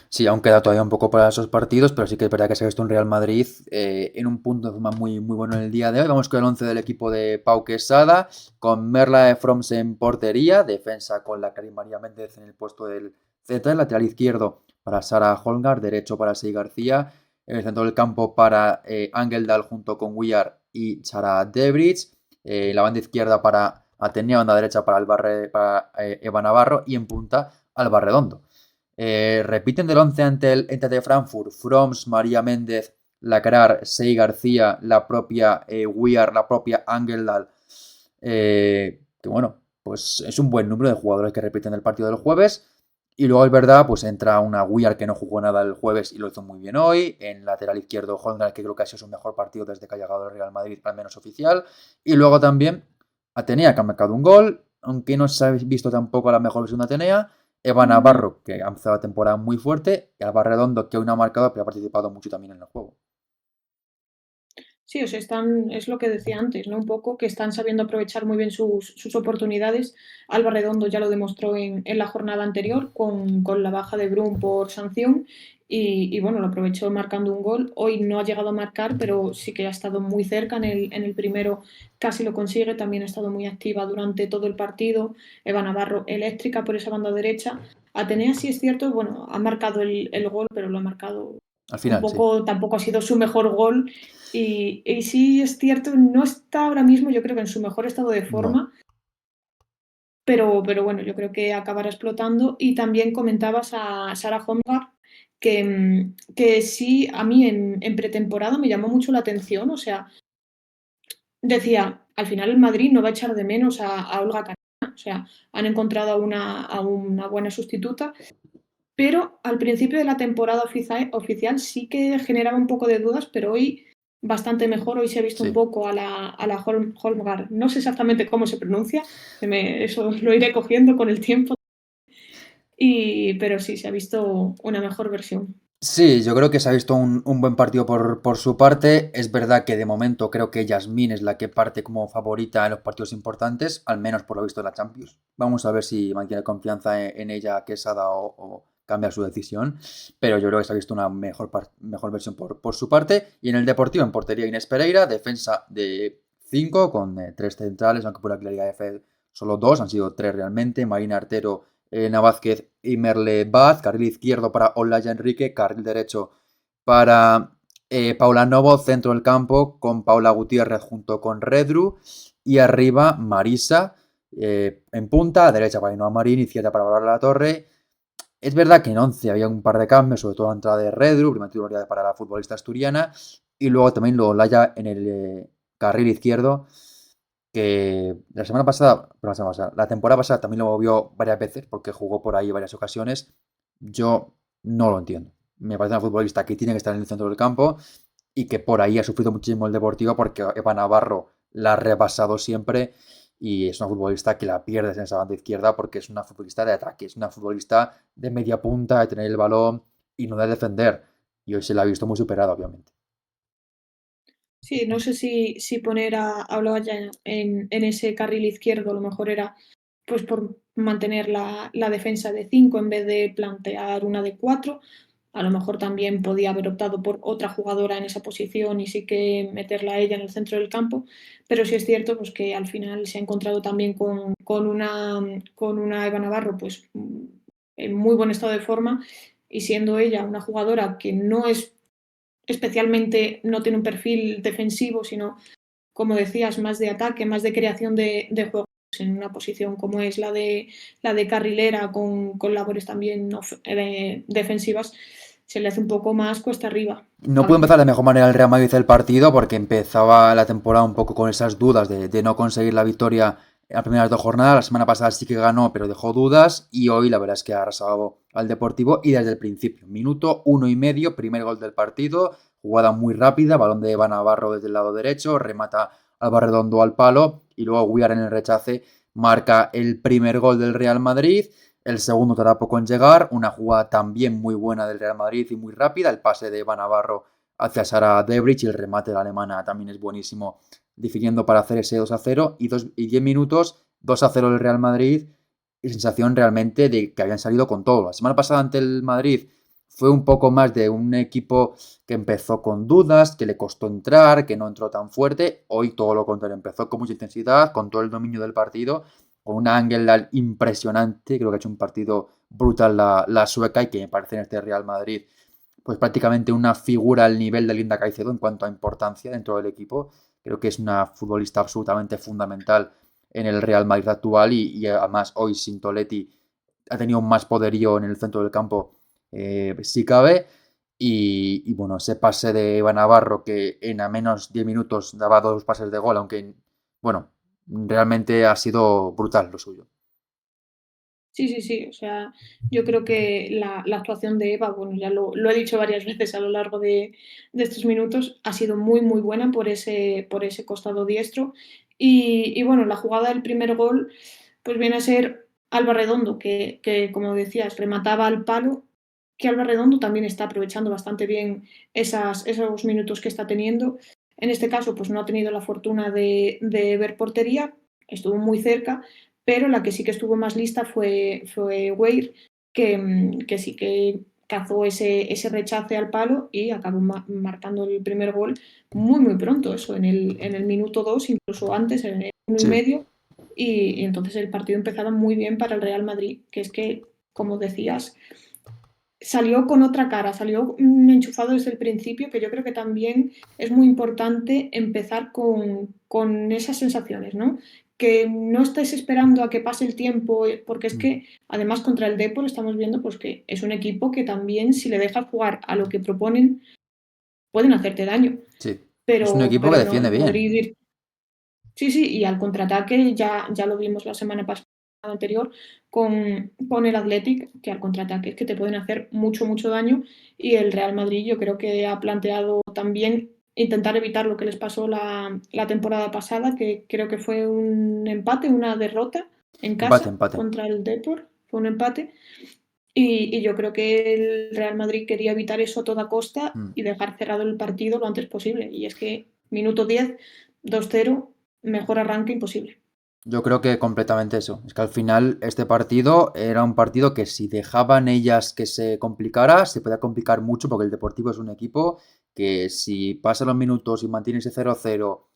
[SPEAKER 1] Sí, aún queda todavía un poco para esos partidos, pero sí que es verdad que se ha visto un Real Madrid en un punto de forma muy, muy bueno en el día de hoy. Vamos con el 11 del equipo de Pau Quesada, con Merla de Froms en portería, defensa con la Karim María Méndez en el puesto del central, lateral izquierdo para Sara Holmgar, derecho para Sei García, en el centro del campo para Ángel Dal junto con Willar y Sara Debrich, la banda izquierda para Atenea, banda derecha para, para Eva Navarro y en punta Alba Redondo. Repiten del 11 ante el Ente de Frankfurt, Froms, María Méndez, Lacrar, Sei García, la propia Weir, la propia Angeldal. Que bueno, pues es un buen número de jugadores que repiten el partido del jueves. Y luego es verdad, pues entra una Weir que no jugó nada el jueves y lo hizo muy bien hoy. En lateral izquierdo, Holmgren, que creo que ha sido su mejor partido desde que ha llegado al Real Madrid, al menos oficial. Y luego también Atenea, que ha marcado un gol, aunque no se ha visto tampoco la mejor versión de Atenea. Eva
[SPEAKER 2] Mm.
[SPEAKER 1] Navarro, que ha empezado la temporada muy fuerte, y Alba Redondo, que aún no ha marcado, pero ha participado mucho también en el juego.
[SPEAKER 2] Sí, o sea, es lo que decía antes, ¿no? Un poco que están sabiendo aprovechar muy bien sus oportunidades. Alba Redondo ya lo demostró en la jornada anterior con la baja de Brun por sanción y bueno, lo aprovechó marcando un gol. Hoy no ha llegado a marcar, pero sí que ha estado muy cerca en el primero, casi lo consigue. También ha estado muy activa durante todo el partido. Eva Navarro eléctrica por esa banda derecha. Atenea sí es cierto, bueno, ha marcado el gol, pero lo ha marcado
[SPEAKER 1] Al
[SPEAKER 2] un
[SPEAKER 1] final, sí.
[SPEAKER 2] poco tampoco ha sido su mejor gol. Y sí es cierto, no está ahora mismo, yo creo que en su mejor estado de
[SPEAKER 1] No.
[SPEAKER 2] forma, pero bueno, yo creo que acabará explotando. Y también comentabas a Sarah Holmgren que sí, a mí en pretemporada me llamó mucho la atención, o sea, decía, al final el Madrid no va a echar de menos a Olga Carmona, o sea, han encontrado a una buena sustituta, pero al principio de la temporada oficial sí que generaba un poco de dudas, pero hoy bastante mejor, hoy se ha visto un
[SPEAKER 1] Sí.
[SPEAKER 2] poco a la Holmgren, no sé exactamente cómo se pronuncia, eso lo iré cogiendo con el tiempo, pero sí, se ha visto una mejor versión.
[SPEAKER 1] Sí, yo creo que se ha visto un buen partido por su parte. Es verdad que de momento creo que Yasmín es la que parte como favorita en los partidos importantes, al menos por lo visto en la Champions. Vamos a ver si mantiene confianza en ella Quesada o cambia su decisión. Pero yo creo que se ha visto una mejor versión por su parte. Y en el Deportivo, en portería Inés Pereira, defensa de 5 con 3 centrales, aunque por la claridad de F solo 2, han sido 3 realmente. Marina Artero, Elena Vázquez y Merle Baz, carril izquierdo para Olaya Enrique, carril derecho para Paula Novo, centro del campo con Paula Gutiérrez junto con Redru y arriba Marisa en punta, derecha para Ainhoa Marín, izquierda para Bárbara La Torre. Es verdad que en 11 había un par de cambios, sobre todo la entrada de Redru, primera titularidad para la futbolista asturiana, y luego también lo Olaya en el carril izquierdo, que la semana pasada, la temporada pasada también lo movió varias veces porque jugó por ahí varias ocasiones. Yo no lo entiendo. Me parece una futbolista que tiene que estar en el centro del campo y que por ahí ha sufrido muchísimo el Deportivo porque Eva Navarro la ha rebasado siempre y es una futbolista que la pierdes en esa banda izquierda porque es una futbolista de ataque, es una futbolista de media punta, de tener el balón y no de defender. Y hoy se la ha visto muy superada, obviamente.
[SPEAKER 2] Sí, no sé si poner a Olaya en ese carril izquierdo, a lo mejor era pues por mantener la defensa de 5 en vez de plantear una de 4. A lo mejor también podía haber optado por otra jugadora en esa posición y sí que meterla a ella en el centro del campo, pero sí es cierto pues, que al final se ha encontrado también con una Eva Navarro pues, en muy buen estado de forma y siendo ella una jugadora que no es especialmente, no tiene un perfil defensivo, sino como decías, más de ataque, más de creación de juegos en una posición como es la de carrilera con labores también defensivas, se le hace un poco más cuesta arriba
[SPEAKER 1] No
[SPEAKER 2] a
[SPEAKER 1] pudo
[SPEAKER 2] veces.
[SPEAKER 1] empezar de mejor manera el Real Madrid el partido porque empezaba la temporada un poco con esas dudas de no conseguir la victoria en las primeras 2 jornadas. La semana pasada sí que ganó, pero dejó dudas. Y hoy la verdad es que ha arrasado al Deportivo y desde el principio. Minuto 1 y medio, primer gol del partido. Jugada muy rápida, balón de Eva Navarro desde el lado derecho, remata Alba Redondo al palo y luego Guiar en el rechace marca el primer gol del Real Madrid. El segundo tarda poco en llegar, una jugada también muy buena del Real Madrid y muy rápida, el pase de Eva Navarro hacia Sara Debrich y el remate de la alemana también es buenísimo, definiendo para hacer ese 2-0 y 10 minutos, 2-0 el Real Madrid y sensación realmente de que habían salido con todo. La semana pasada ante el Madrid fue un poco más de un equipo que empezó con dudas, que le costó entrar, que no entró tan fuerte. Hoy todo lo contrario, empezó con mucha intensidad, con todo el dominio del partido con una Angel impresionante, creo que ha hecho un partido brutal la sueca y que me parece en este Real Madrid pues prácticamente una figura al nivel de Linda Caicedo en cuanto a importancia dentro del equipo. Creo que es una futbolista absolutamente fundamental en el Real Madrid actual y además hoy sin Toletti ha tenido más poderío en el centro del campo si cabe. Y bueno, ese pase de Eva Navarro que en a menos 10 minutos daba 2 pases de gol, aunque bueno, realmente ha sido brutal lo suyo.
[SPEAKER 2] Sí, sí, sí. O sea, yo creo que la actuación de Eva, bueno, ya lo he dicho varias veces a lo largo de estos minutos, ha sido muy, muy buena por ese costado diestro. Y bueno, la jugada del primer gol, pues viene a ser Alba Redondo, que como decías, remataba al palo, que Alba Redondo también está aprovechando bastante bien esos minutos que está teniendo. En este caso, pues no ha tenido la fortuna de ver portería, estuvo muy cerca, pero la que sí que estuvo más lista fue Weir, que sí que cazó ese rechace al palo y acabó marcando el primer gol muy, muy pronto, eso, en el minuto 2, incluso antes, en el 1 y medio, y entonces el partido empezaba muy bien para el Real Madrid, que es que, como decías, salió con otra cara, salió enchufado desde el principio, que yo creo que también es muy importante empezar con esas sensaciones, ¿no? Que no estés esperando a que pase el tiempo, porque es
[SPEAKER 1] Mm.
[SPEAKER 2] que además contra el Depor estamos viendo pues que es un equipo que también si le dejas jugar a lo que proponen pueden hacerte daño,
[SPEAKER 1] Sí, es un equipo que
[SPEAKER 2] pero no,
[SPEAKER 1] defiende
[SPEAKER 2] el
[SPEAKER 1] bien.
[SPEAKER 2] Madrid sí, sí, y al contraataque ya lo vimos la semana pasada anterior con el Athletic, que al contraataque es que te pueden hacer mucho, mucho daño. Y el Real Madrid yo creo que ha planteado también intentar evitar lo que les pasó la temporada pasada, que creo que fue un empate, una derrota en
[SPEAKER 1] Empate,
[SPEAKER 2] casa
[SPEAKER 1] empate.
[SPEAKER 2] contra el Depor, fue un empate. Y yo creo que el Real Madrid quería evitar eso a toda costa
[SPEAKER 1] Mm.
[SPEAKER 2] y dejar cerrado el partido lo antes posible. Y es que minuto 10, 2-0, mejor arranque imposible.
[SPEAKER 1] Yo creo que completamente eso. Es que al final este partido era un partido que si dejaban ellas que se complicara, se podía complicar mucho porque el Deportivo es un equipo que si pasan los minutos y mantiene ese 0-0,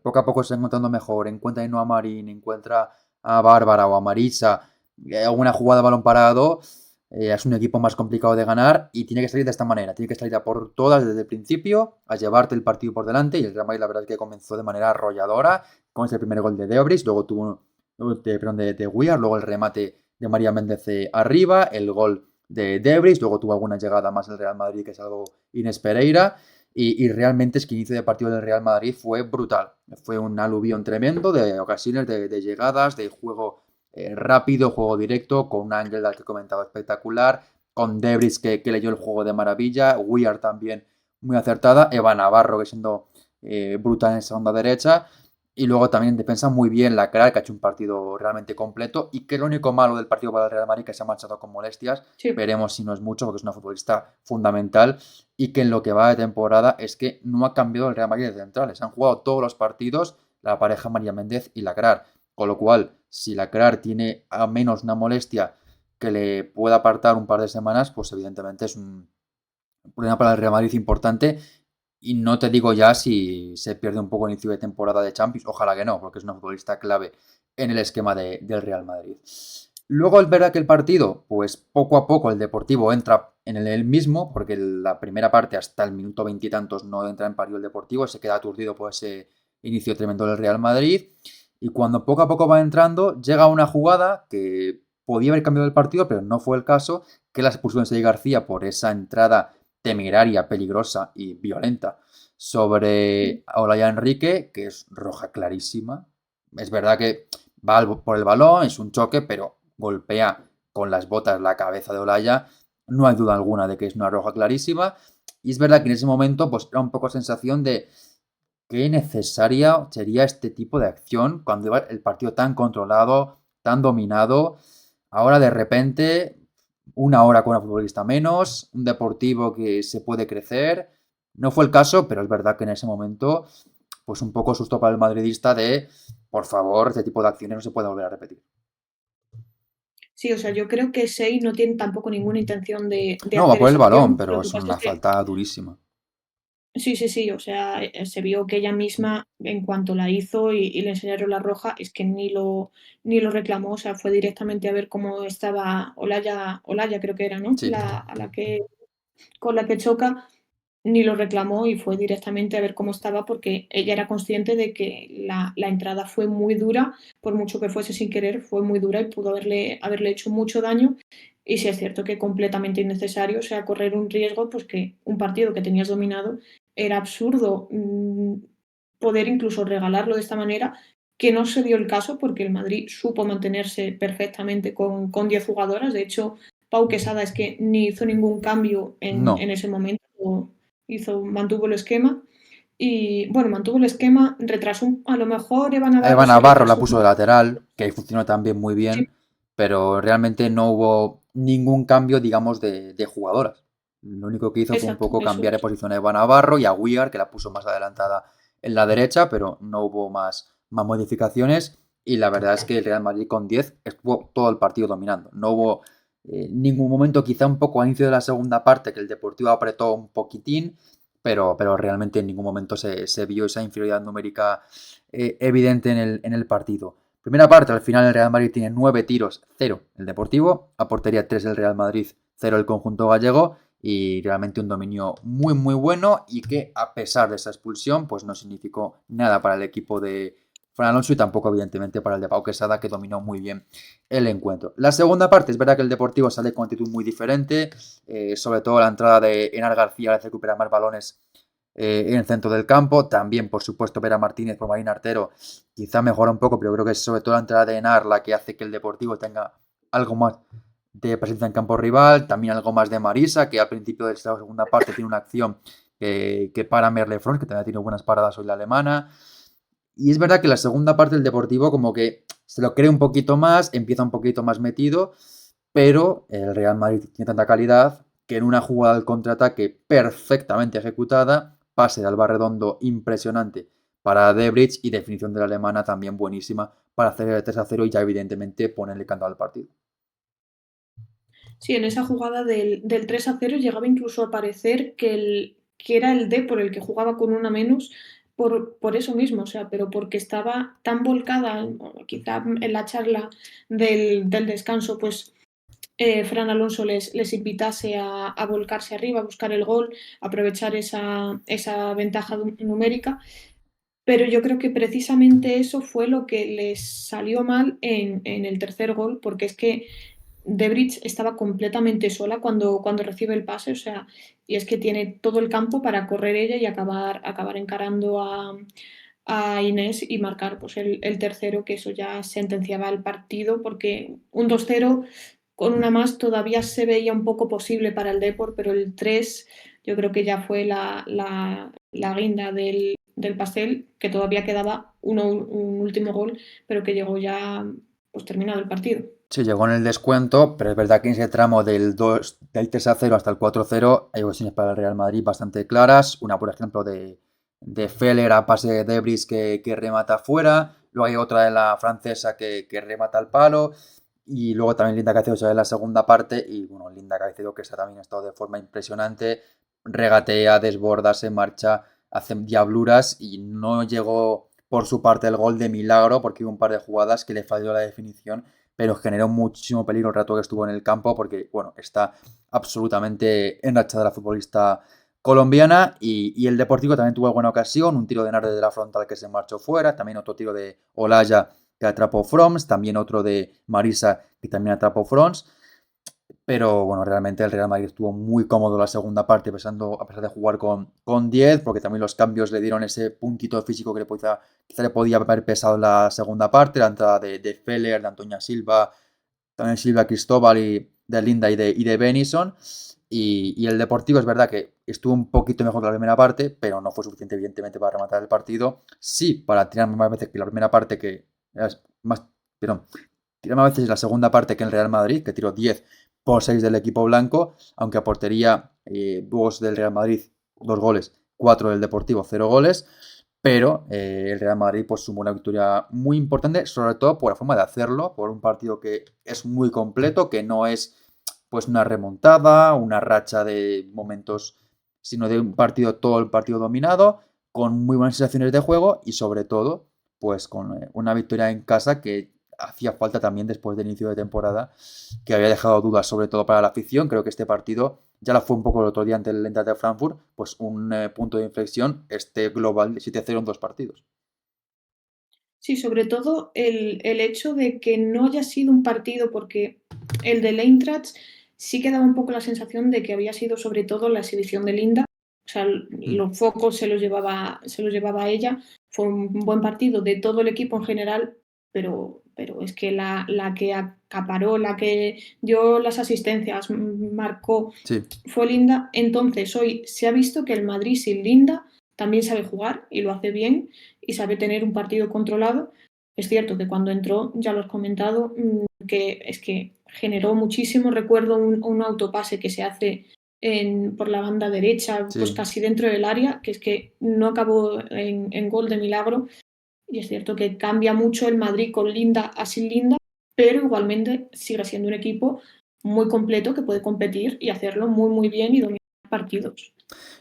[SPEAKER 1] poco a poco se está encontrando mejor, encuentra a Ainhoa Marín, encuentra a Bárbara o a Marisa, alguna jugada de balón parado, es un equipo más complicado de ganar y tiene que salir de esta manera, tiene que salir a por todas desde el principio, a llevarte el partido por delante y el Real Madrid la verdad es que comenzó de manera arrolladora con ese primer gol de Deobris, luego tuvo perdón, de Weir, luego el remate de María Méndez arriba, el gol de Debris, luego tuvo alguna llegada más el Real Madrid, que es algo Inés Pereira, y realmente es que el inicio de partido del Real Madrid fue brutal. Fue un aluvión tremendo de ocasiones, de llegadas, de juego rápido, juego directo, con un Ángel que he comentado espectacular, con Debris que leyó el juego de maravilla, Weir también muy acertada, Eva Navarro que siendo brutal en esa onda derecha, y luego también en defensa muy bien la Kral, que ha hecho un partido realmente completo y que lo único malo del partido para el Real Madrid que se ha marchado con molestias,
[SPEAKER 2] Sí.
[SPEAKER 1] veremos si no es mucho porque es una futbolista fundamental y que en lo que va de temporada es que no ha cambiado el Real Madrid de centrales. Han jugado todos los partidos la pareja María Méndez y la Kral, con lo cual si la Kral tiene a menos una molestia que le pueda apartar un par de semanas, pues evidentemente es un problema para el Real Madrid importante y no te digo ya si se pierde un poco el inicio de temporada de Champions, ojalá que no, porque es una futbolista clave en el esquema del Real Madrid. Luego es verdad que el partido, pues poco a poco el Deportivo entra en el mismo, porque la primera parte hasta el minuto veintitantos no entra en parió el Deportivo, se queda aturdido por ese inicio tremendo del Real Madrid. Y cuando poco a poco va entrando, llega una jugada que podía haber cambiado el partido, pero no fue el caso, que la expulsión de Sergi García por esa entrada temeraria, peligrosa y violenta sobre Olaya Enrique, que es roja clarísima. Es verdad que va por el balón, es un choque, pero golpea con las botas la cabeza de Olaya. No hay duda alguna de que es una roja clarísima. Y es verdad que en ese momento pues era un poco sensación de qué necesaria sería este tipo de acción cuando iba el partido tan controlado, tan dominado. Ahora de repente, una hora con una futbolista menos, un deportivo que se puede crecer. No fue el caso, pero es verdad que en ese momento, pues un poco susto para el madridista de, por favor, este tipo de acciones no se puede volver a repetir.
[SPEAKER 2] Sí, o sea, yo creo que Sei no tiene tampoco ninguna intención de
[SPEAKER 1] No, va
[SPEAKER 2] hacer
[SPEAKER 1] por el
[SPEAKER 2] esa
[SPEAKER 1] balón,
[SPEAKER 2] acción.
[SPEAKER 1] pero
[SPEAKER 2] Lo que
[SPEAKER 1] es
[SPEAKER 2] pasa es
[SPEAKER 1] una
[SPEAKER 2] que
[SPEAKER 1] falta durísima.
[SPEAKER 2] sí, sí, sí, o sea, se vio que ella misma, en cuanto la hizo y le enseñaron la roja, es que ni lo reclamó, o sea, fue directamente a ver cómo estaba Olaya creo que era, ¿no?
[SPEAKER 1] Sí,
[SPEAKER 2] Con la que choca, ni lo reclamó y fue directamente a ver cómo estaba porque ella era consciente de que la entrada fue muy dura, por mucho que fuese sin querer, fue muy dura y pudo haberle hecho mucho daño. Y sí es cierto que completamente innecesario, o sea, correr un riesgo, pues que un partido que tenías dominado era absurdo poder incluso regalarlo de esta manera, que no se dio el caso porque el Madrid supo mantenerse perfectamente con 10 jugadoras. De hecho, Pau Quesada es que ni hizo ningún cambio en
[SPEAKER 1] no.
[SPEAKER 2] ese momento, mantuvo el esquema. Y bueno, mantuvo el esquema, retrasó, a lo mejor Eva
[SPEAKER 1] Eva
[SPEAKER 2] Navarro se
[SPEAKER 1] Navarro la
[SPEAKER 2] retrasó
[SPEAKER 1] puso
[SPEAKER 2] un
[SPEAKER 1] de lateral, que ahí funcionó también muy
[SPEAKER 2] sí,
[SPEAKER 1] bien, pero realmente no hubo ningún cambio, digamos, de jugadoras. Lo único que hizo fue un
[SPEAKER 2] exacto,
[SPEAKER 1] poco
[SPEAKER 2] eso
[SPEAKER 1] cambiar de
[SPEAKER 2] es.
[SPEAKER 1] posición a Eva Navarro y a Weir, que la puso más adelantada en la derecha, pero no hubo más modificaciones. Y la verdad es que el Real Madrid con 10 estuvo todo el partido dominando. No hubo ningún momento, quizá un poco a inicio de la segunda parte, que el Deportivo apretó un poquitín, pero realmente en ningún momento se vio esa inferioridad numérica evidente en el partido. Primera parte, al final el Real Madrid tiene 9 tiros, 0 el Deportivo, a portería 3 el Real Madrid, 0 el conjunto gallego y realmente un dominio muy muy bueno y que a pesar de esa expulsión pues no significó nada para el equipo de Fran Alonso y tampoco evidentemente para el de Pau Quesada que dominó muy bien el encuentro. La segunda parte es verdad que el Deportivo sale con actitud muy diferente, sobre todo la entrada de Enar García al recuperar más balones en el centro del campo. También, por supuesto, ver a Martínez por Martín Artero quizá mejora un poco, pero creo que es sobre todo la entrada de Enar la que hace que el Deportivo tenga algo más de presencia en campo rival. También algo más de Marisa, que al principio de esta segunda parte tiene una acción que para Merlefrost, que también ha tenido buenas paradas hoy la alemana. Y es verdad que la segunda parte del Deportivo como que se lo cree un poquito más, empieza un poquito más metido, pero el Real Madrid tiene tanta calidad que en una jugada al contraataque perfectamente ejecutada, pase de Alba Redondo impresionante para Debrich y definición de la alemana también buenísima para hacer el 3-0 y ya evidentemente ponerle canto al partido.
[SPEAKER 2] Sí, en esa jugada del 3-0 llegaba incluso a parecer que era el D por el que jugaba con una menos por eso mismo, o sea, pero porque estaba tan volcada, quizá en la charla del descanso, pues Fran Alonso les invitase a volcarse arriba, a buscar el gol, aprovechar esa ventaja numérica. Pero yo creo que precisamente eso fue lo que les salió mal en el tercer gol, porque es que Debrich estaba completamente sola cuando recibe el pase, o sea, y es que tiene todo el campo para correr ella y acabar encarando a Inés y marcar pues, el tercero, que eso ya sentenciaba el partido, porque un 2-0 con una más todavía se veía un poco posible para el Depor, pero el 3 yo creo que ya fue la guinda del pastel, que todavía quedaba un último gol, pero que llegó ya pues terminado el partido.
[SPEAKER 1] Se llegó en el descuento, pero es verdad que en ese tramo del 3-0 hasta el 4-0 hay ocasiones para el Real Madrid bastante claras. Una, por ejemplo, de Feller a pase de Debris que remata fuera. Luego hay otra de la francesa que remata al palo. Y luego también Linda Caicedo sale en la segunda parte. Y bueno, Linda Caicedo que está también ha estado de forma impresionante. Regatea, desborda, se marcha, hace diabluras y no llegó por su parte el gol de milagro porque hubo un par de jugadas que le falló la definición pero generó muchísimo peligro el rato que estuvo en el campo porque, bueno, está absolutamente enrachada la futbolista colombiana y el Deportivo también tuvo alguna ocasión, un tiro de Narde de la frontal que se marchó fuera, también otro tiro de Olaya que atrapó Froms, también otro de Marisa que también atrapó Froms, pero bueno, realmente el Real Madrid estuvo muy cómodo la segunda parte, a pesar de jugar con 10, porque también los cambios le dieron ese puntito físico que quizá le podía haber pesado en la segunda parte, la entrada de Feller, de Antonia Silva, también Silva Cristóbal y de Linda y de Benison. Y el Deportivo es verdad que estuvo un poquito mejor que la primera parte, pero no fue suficiente, evidentemente, para rematar el partido. Sí, para tirar más veces que la primera parte, que era más, perdón, tirar más veces la segunda parte que en Real Madrid, que tiró 10 por 6 del equipo blanco, aunque a portería dos del Real Madrid, 2 goles, 4 del Deportivo, 0 goles, pero el Real Madrid pues sumó una victoria muy importante, sobre todo por la forma de hacerlo, por un partido que es muy completo, que no es pues una remontada, una racha de momentos, sino de un partido, todo el partido dominado, con muy buenas sensaciones de juego y sobre todo pues con una victoria en casa que hacía falta también después del inicio de temporada, que había dejado dudas sobre todo para la afición. Creo que este partido ya lo fue un poco el otro día ante el Eintracht de Frankfurt, pues un punto de inflexión, este global de 7-0 en 2 partidos.
[SPEAKER 2] Sí, sobre todo el hecho de que no haya sido un partido, porque el del Eintracht sí que daba un poco la sensación de que había sido sobre todo la exhibición de Linda, o sea,
[SPEAKER 1] Mm.
[SPEAKER 2] los focos se los llevaba a ella. Fue un buen partido de todo el equipo en general, pero es que la que acaparó, la que dio las asistencias, marcó,
[SPEAKER 1] Sí,
[SPEAKER 2] fue Linda. Entonces, hoy se ha visto que el Madrid sin Linda también sabe jugar y lo hace bien y sabe tener un partido controlado. Es cierto que cuando entró, ya lo has comentado, que es que generó muchísimo. Recuerdo un autopase que se hace por la banda derecha, pues
[SPEAKER 1] sí.
[SPEAKER 2] casi dentro del área, que es que no acabó en gol de milagro. Y es cierto que cambia mucho el Madrid con Linda a sin Linda, pero igualmente sigue siendo un equipo muy completo que puede competir y hacerlo muy, muy bien y dominar partidos.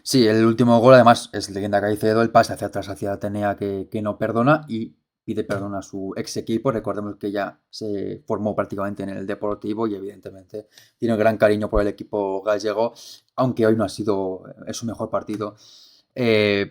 [SPEAKER 1] Sí, el último gol además es leyenda Caicedo, el pase hacia atrás hacia Atenea que no perdona y pide perdón a su ex equipo. Recordemos que ya se formó prácticamente en el Deportivo y evidentemente tiene gran cariño por el equipo gallego, aunque hoy no ha sido su mejor partido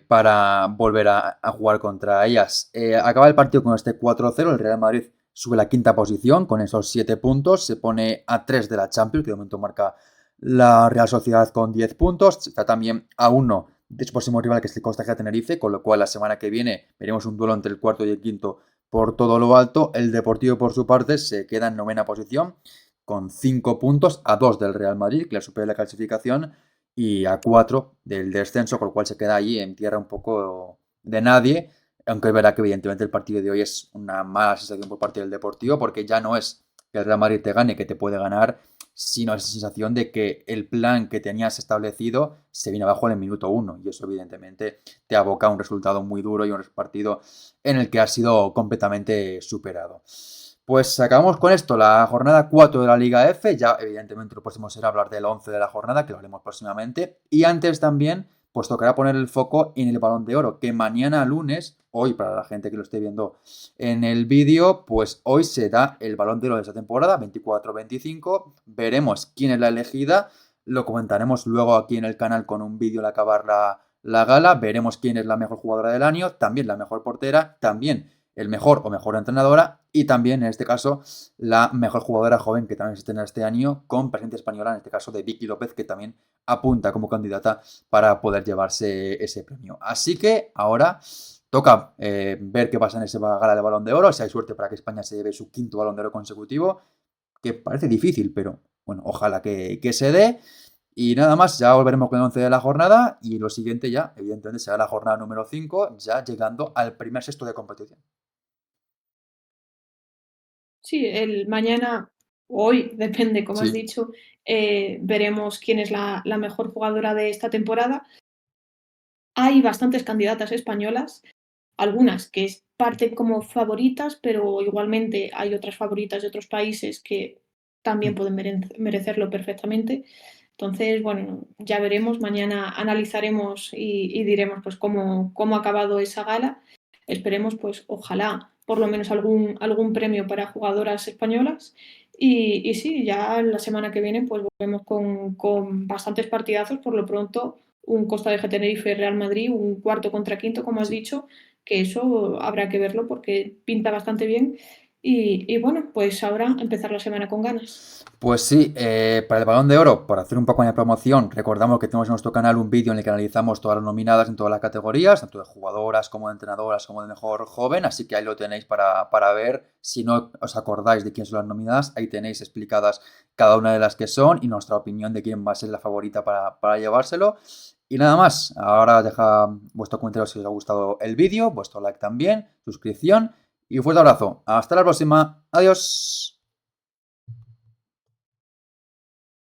[SPEAKER 1] para volver a jugar contra ellas. Acaba el partido con este 4-0, el Real Madrid sube a la quinta posición con esos 7 puntos, se pone a 3 de la Champions, que de momento marca la Real Sociedad con 10 puntos, está también a 1 de su próximo rival, que es el Costa Rica Tenerife, con lo cual la semana que viene veremos un duelo entre el cuarto y el quinto por todo lo alto. El Deportivo, por su parte, se queda en novena posición con 5 puntos, a 2 del Real Madrid, que le supera la clasificación, y a 4 del descenso, con lo cual se queda ahí en tierra un poco de nadie, aunque es verdad que evidentemente el partido de hoy es una mala sensación por parte del Deportivo, porque ya no es que el Real Madrid te gane, que te puede ganar, sino esa sensación de que el plan que tenías establecido se viene abajo en el minuto 1, y eso evidentemente te aboca a un resultado muy duro y un partido en el que has sido completamente superado. Pues acabamos con esto, la jornada 4 de la Liga F. Ya evidentemente lo próximo será hablar del 11 de la jornada, que lo haremos próximamente. Y antes también, pues tocará poner el foco en el Balón de Oro, que mañana lunes, hoy para la gente que lo esté viendo en el vídeo, pues hoy se da el Balón de Oro de esta temporada, 24-25. Veremos quién es la elegida. Lo comentaremos luego aquí en el canal con un vídeo al acabar la gala. Veremos quién es la mejor jugadora del año, también la mejor portera, también el mejor o mejor entrenadora y también en este caso la mejor jugadora joven que también se estrena este año con presencia española, en este caso de Vicky López, que también apunta como candidata para poder llevarse ese premio. Así que ahora toca ver qué pasa en esa gala de Balón de Oro, si hay suerte para que España se lleve su quinto Balón de Oro consecutivo, que parece difícil, pero bueno, ojalá que se dé. Y nada más, ya volveremos con el 11 de la jornada y lo siguiente ya, evidentemente, será la jornada número 5, ya llegando al primer sexto de competición.
[SPEAKER 2] Sí, el mañana, o hoy, depende, como has
[SPEAKER 1] Sí.
[SPEAKER 2] dicho, veremos quién es la mejor jugadora de esta temporada. Hay bastantes candidatas españolas, algunas que parten como favoritas, pero igualmente hay otras favoritas de otros países que también pueden merecerlo perfectamente. Entonces, bueno, ya veremos, mañana analizaremos y diremos pues cómo ha acabado esa gala. Esperemos, pues, ojalá, por lo menos algún premio para jugadoras españolas. Y sí, ya la semana que viene pues volvemos con bastantes partidazos, por lo pronto un Costa de Tenerife Real Madrid, un cuarto contra quinto, como has
[SPEAKER 1] Sí.
[SPEAKER 2] dicho, que eso habrá que verlo porque pinta bastante bien. Y bueno, pues ahora empezar la semana con ganas.
[SPEAKER 1] Pues sí, para el Balón de Oro, por hacer un poco de promoción, recordamos que tenemos en nuestro canal un vídeo en el que analizamos todas las nominadas en todas las categorías, tanto de jugadoras como de entrenadoras como de mejor joven, así que ahí lo tenéis para ver. Si no os acordáis de quién son las nominadas, ahí tenéis explicadas cada una de las que son y nuestra opinión de quién va a ser la favorita para llevárselo. Y nada más, ahora deja vuestro comentario si os ha gustado el vídeo, vuestro like también, suscripción y un fuerte abrazo. Hasta la próxima, adiós.